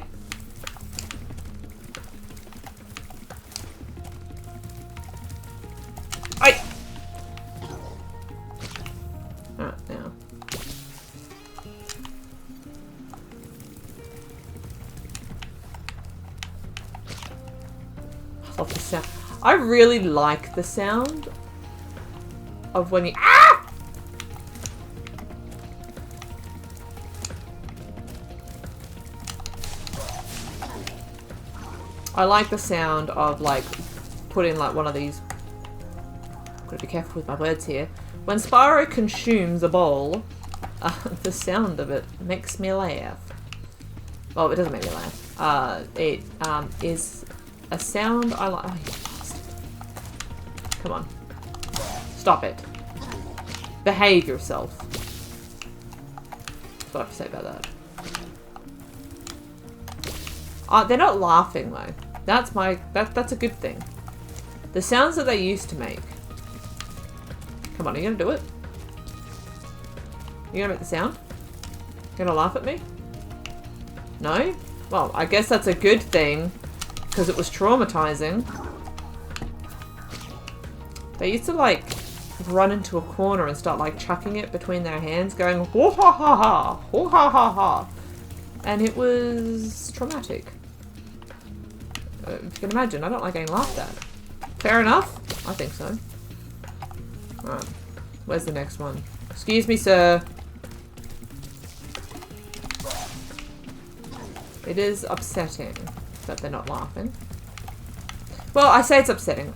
Oi! Alright, now. I love the sound. I really like the sound of when you— ah! I like the sound of like putting like one of these— gotta be careful with my words here. When Spyro consumes a bowl, the sound of it makes me laugh. Well, it doesn't make me laugh. It is a sound I like. Oh, you bastard. Come on. Stop it. Behave yourself. That's what I have to say about that. They're not laughing though. That's a good thing. The sounds that they used to make. Come on, are you gonna do it? You gonna make the sound? You gonna laugh at me? No? Well, I guess that's a good thing, because it was traumatizing. They used to like run into a corner and start like chucking it between their hands, going "Ho ha ha ha, ho ha ha ha," and it was traumatic. If you can imagine, I don't like getting laughed at. Fair enough? I think so. Alright, where's the next one? Excuse me, sir. It is upsetting that they're not laughing. Well, I say it's upsetting.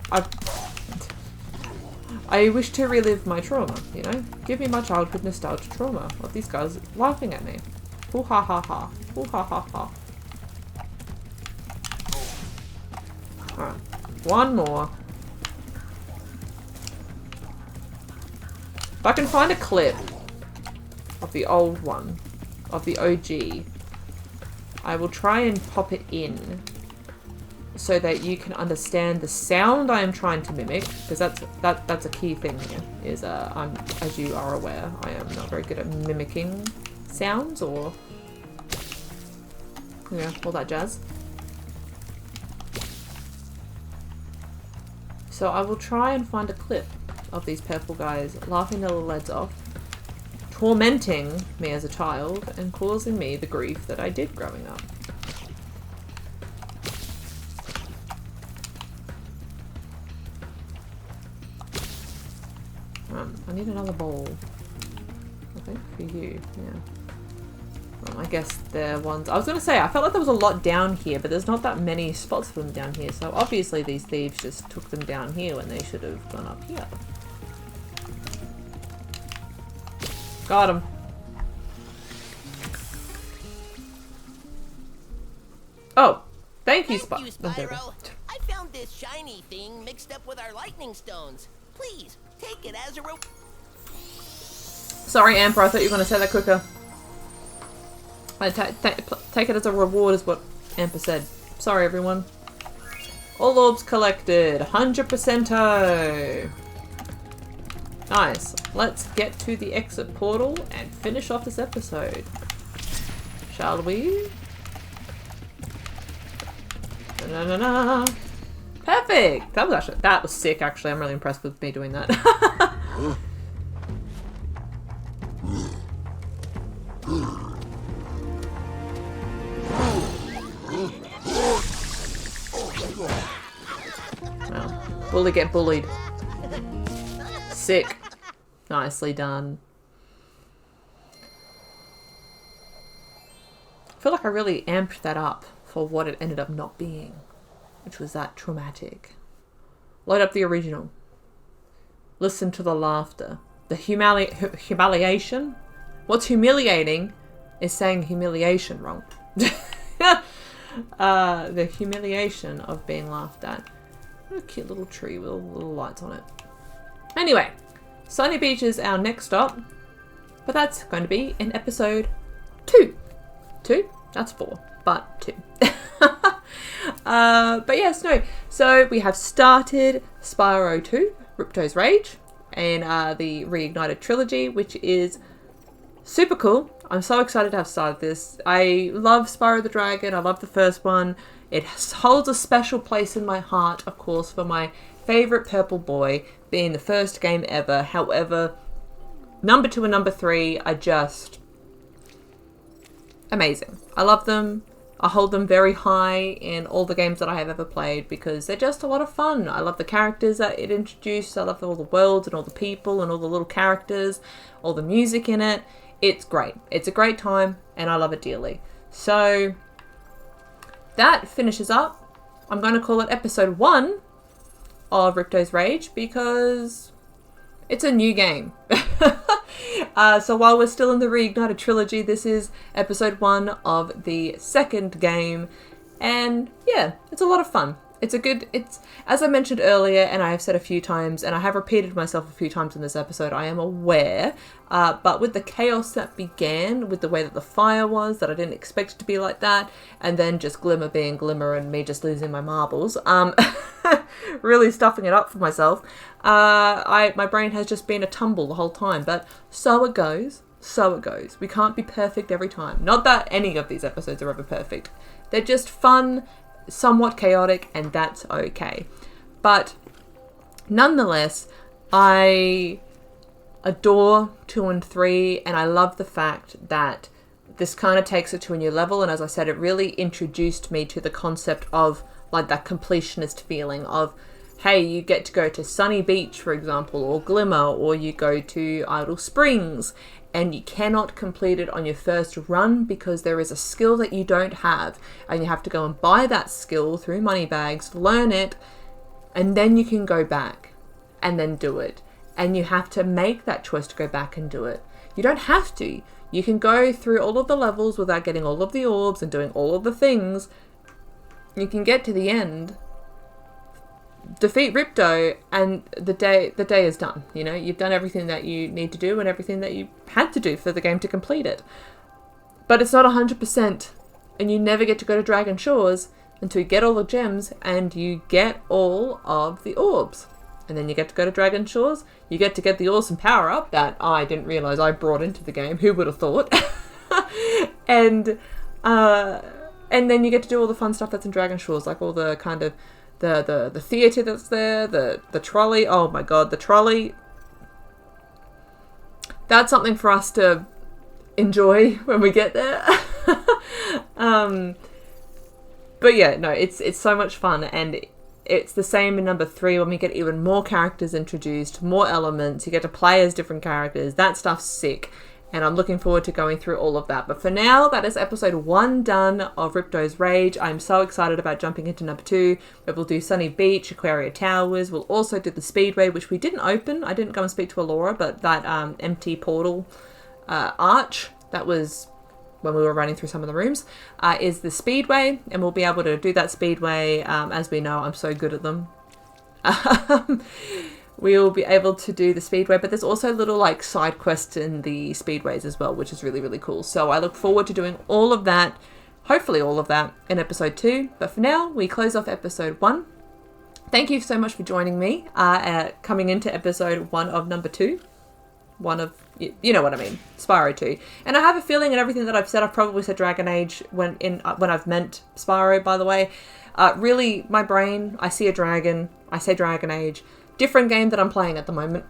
I wish to relive my trauma, you know? Give me my childhood nostalgia trauma of these guys laughing at me. Hoo ha ha ha. Hoo ha ha ha. Alright. One more. If I can find a clip of the old one, of the OG, I will try and pop it in so that you can understand the sound I am trying to mimic, because that's a key thing here, is as you are aware, I am not very good at mimicking sounds or, you know, all that jazz. So I will try and find a clip of these purple guys laughing their little heads off, tormenting me as a child, and causing me the grief that I did growing up. I need another bowl. I think for you, yeah. I guess they're ones. I was gonna say, I felt like there was a lot down here, but there's not that many spots for them down here. So obviously these thieves just took them down here when they should have gone up here. Got him. Oh, thank you, Spyro. I found this shiny thing mixed up with our lightning stones. Please, take it as a Sorry, Amber, I thought you were going to say that quicker. Take it as a reward is what Amber said. Sorry, everyone. All orbs collected. 100%. Nice. Let's get to the exit portal and finish off this episode. Shall we? Na-na-na-na. Perfect! That was sick, actually. I'm really impressed with me doing that. Well, bully get bullied. Sick. Nicely done. I feel like I really amped that up for what it ended up not being, which was that traumatic. Load up the original. Listen to the laughter. The humiliation. What's humiliating is saying humiliation wrong. The humiliation of being laughed at. What a cute little tree with all the little lights on it. Anyway, Sunny Beach is our next stop, but that's going to be in episode 2. 2? That's 4, but 2. But yes, no. So we have started Spyro 2, Ripto's Rage, in the Reignited Trilogy, which is super cool. I'm so excited to have started this. I love Spyro the Dragon. I love the first one. It holds a special place in my heart, of course, for my favourite purple boy being the first game ever. However, number 2 and number 3 are just amazing. I love them. I hold them very high in all the games that I have ever played because they're just a lot of fun. I love the characters that it introduced. I love all the worlds and all the people and all the little characters, all the music in it. It's great. It's a great time and I love it dearly. So that finishes up. I'm going to call it episode 1 of Ripto's Rage because it's a new game. So while we're still in the Reignited Trilogy, this is episode 1 of the second game. And yeah, it's a lot of fun. It's as I mentioned earlier, and I have said a few times, and I have repeated myself a few times in this episode, I am aware, but with the chaos that began, with the way that the fire was, that I didn't expect it to be like that, and then just Glimmer being Glimmer and me just losing my marbles, really stuffing it up for myself, my brain has just been a tumble the whole time, but so it goes. So it goes. We can't be perfect every time. Not that any of these episodes are ever perfect. They're just fun, somewhat chaotic, and that's okay. But nonetheless, I adore 2 and 3, and I love the fact that this kind of takes it to a new level. And as I said, it really introduced me to the concept of like that completionist feeling of, hey, you get to go to Sunny Beach, for example, or Glimmer, or you go to Idle Springs, and you cannot complete it on your first run because there is a skill that you don't have, and you have to go and buy that skill through Moneybags, learn it, and then you can go back and then do it. And you have to make that choice to go back and do it. You don't have to. You can go through all of the levels without getting all of the orbs and doing all of the things. You can get to the end, defeat Ripto, and the day is done. You know, you've done everything that you need to do and everything that you had to do for the game to complete it. But it's not 100%, and you never get to go to Dragon Shores until you get all the gems and you get all of the orbs. And then you get to go to Dragon Shores. You get to get the awesome power-up that I didn't realise I brought into the game. Who would have thought? And then you get to do all the fun stuff that's in Dragon Shores, like all the kind of the theatre that's there, the trolley. Oh my god, the trolley. That's something for us to enjoy when we get there. But yeah, no, it's so much fun, and it's the same in number 3 when we get even more characters introduced, more elements. You get to play as different characters. That stuff's sick. And I'm looking forward to going through all of that. But for now, that is episode 1 done of Ripto's Rage. I'm so excited about jumping into number 2, where we'll do Sunny Beach, Aquaria Towers. We'll also do the Speedway, which we didn't open. I didn't go and speak to Alora, but that empty portal arch, that was when we were running through some of the rooms, is the Speedway. And we'll be able to do that Speedway. As we know, I'm so good at them. We'll be able to do the Speedway, but there's also little like side quests in the Speedways as well, which is really, really cool. So I look forward to doing all of that, hopefully all of that, in episode 2. But for now, we close off episode 1. Thank you so much for joining me, coming into episode 1 of number 2. One of, you know what I mean, Spyro 2. And I have a feeling in everything that I've said, I've probably said Dragon Age when I've meant Spyro, by the way. Really, my brain, I see a dragon, I say Dragon Age. Different game that I'm playing at the moment.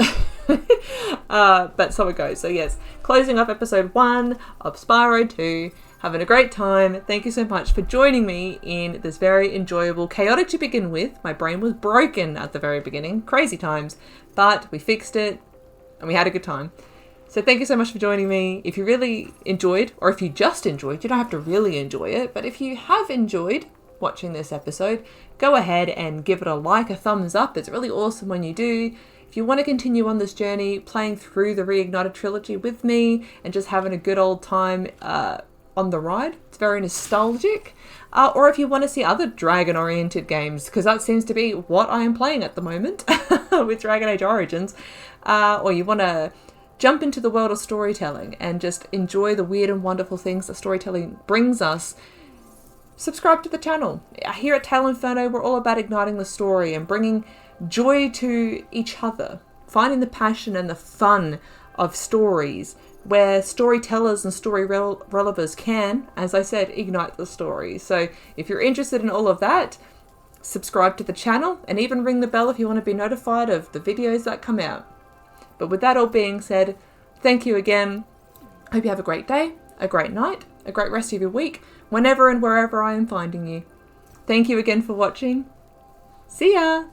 But so it goes. So yes, closing off episode 1 of Spyro 2. Having a great time. Thank you so much for joining me in this very enjoyable, chaotic to begin with. My brain was broken at the very beginning. Crazy times. But we fixed it and we had a good time. So thank you so much for joining me. If you really enjoyed, or if you just enjoyed, you don't have to really enjoy it, but if you have enjoyed watching this episode, go ahead and give it a like, a thumbs up. It's really awesome when you do. If you want to continue on this journey, playing through the Reignited Trilogy with me and just having a good old time on the ride, it's very nostalgic. Or if you want to see other dragon-oriented games, because that seems to be what I am playing at the moment with Dragon Age Origins, or you want to jump into the world of storytelling and just enjoy the weird and wonderful things that storytelling brings us, subscribe to the channel. Here at Tale Inferno, we're all about igniting the story and bringing joy to each other, finding the passion and the fun of stories, where storytellers and story relevers can, as I said, ignite the story. So if you're interested in all of that, subscribe to the channel and even ring the bell if you want to be notified of the videos that come out. But with that all being said, thank you again. Hope you have a great day, a great night, a great rest of your week, whenever and wherever I am finding you. Thank you again for watching. See ya!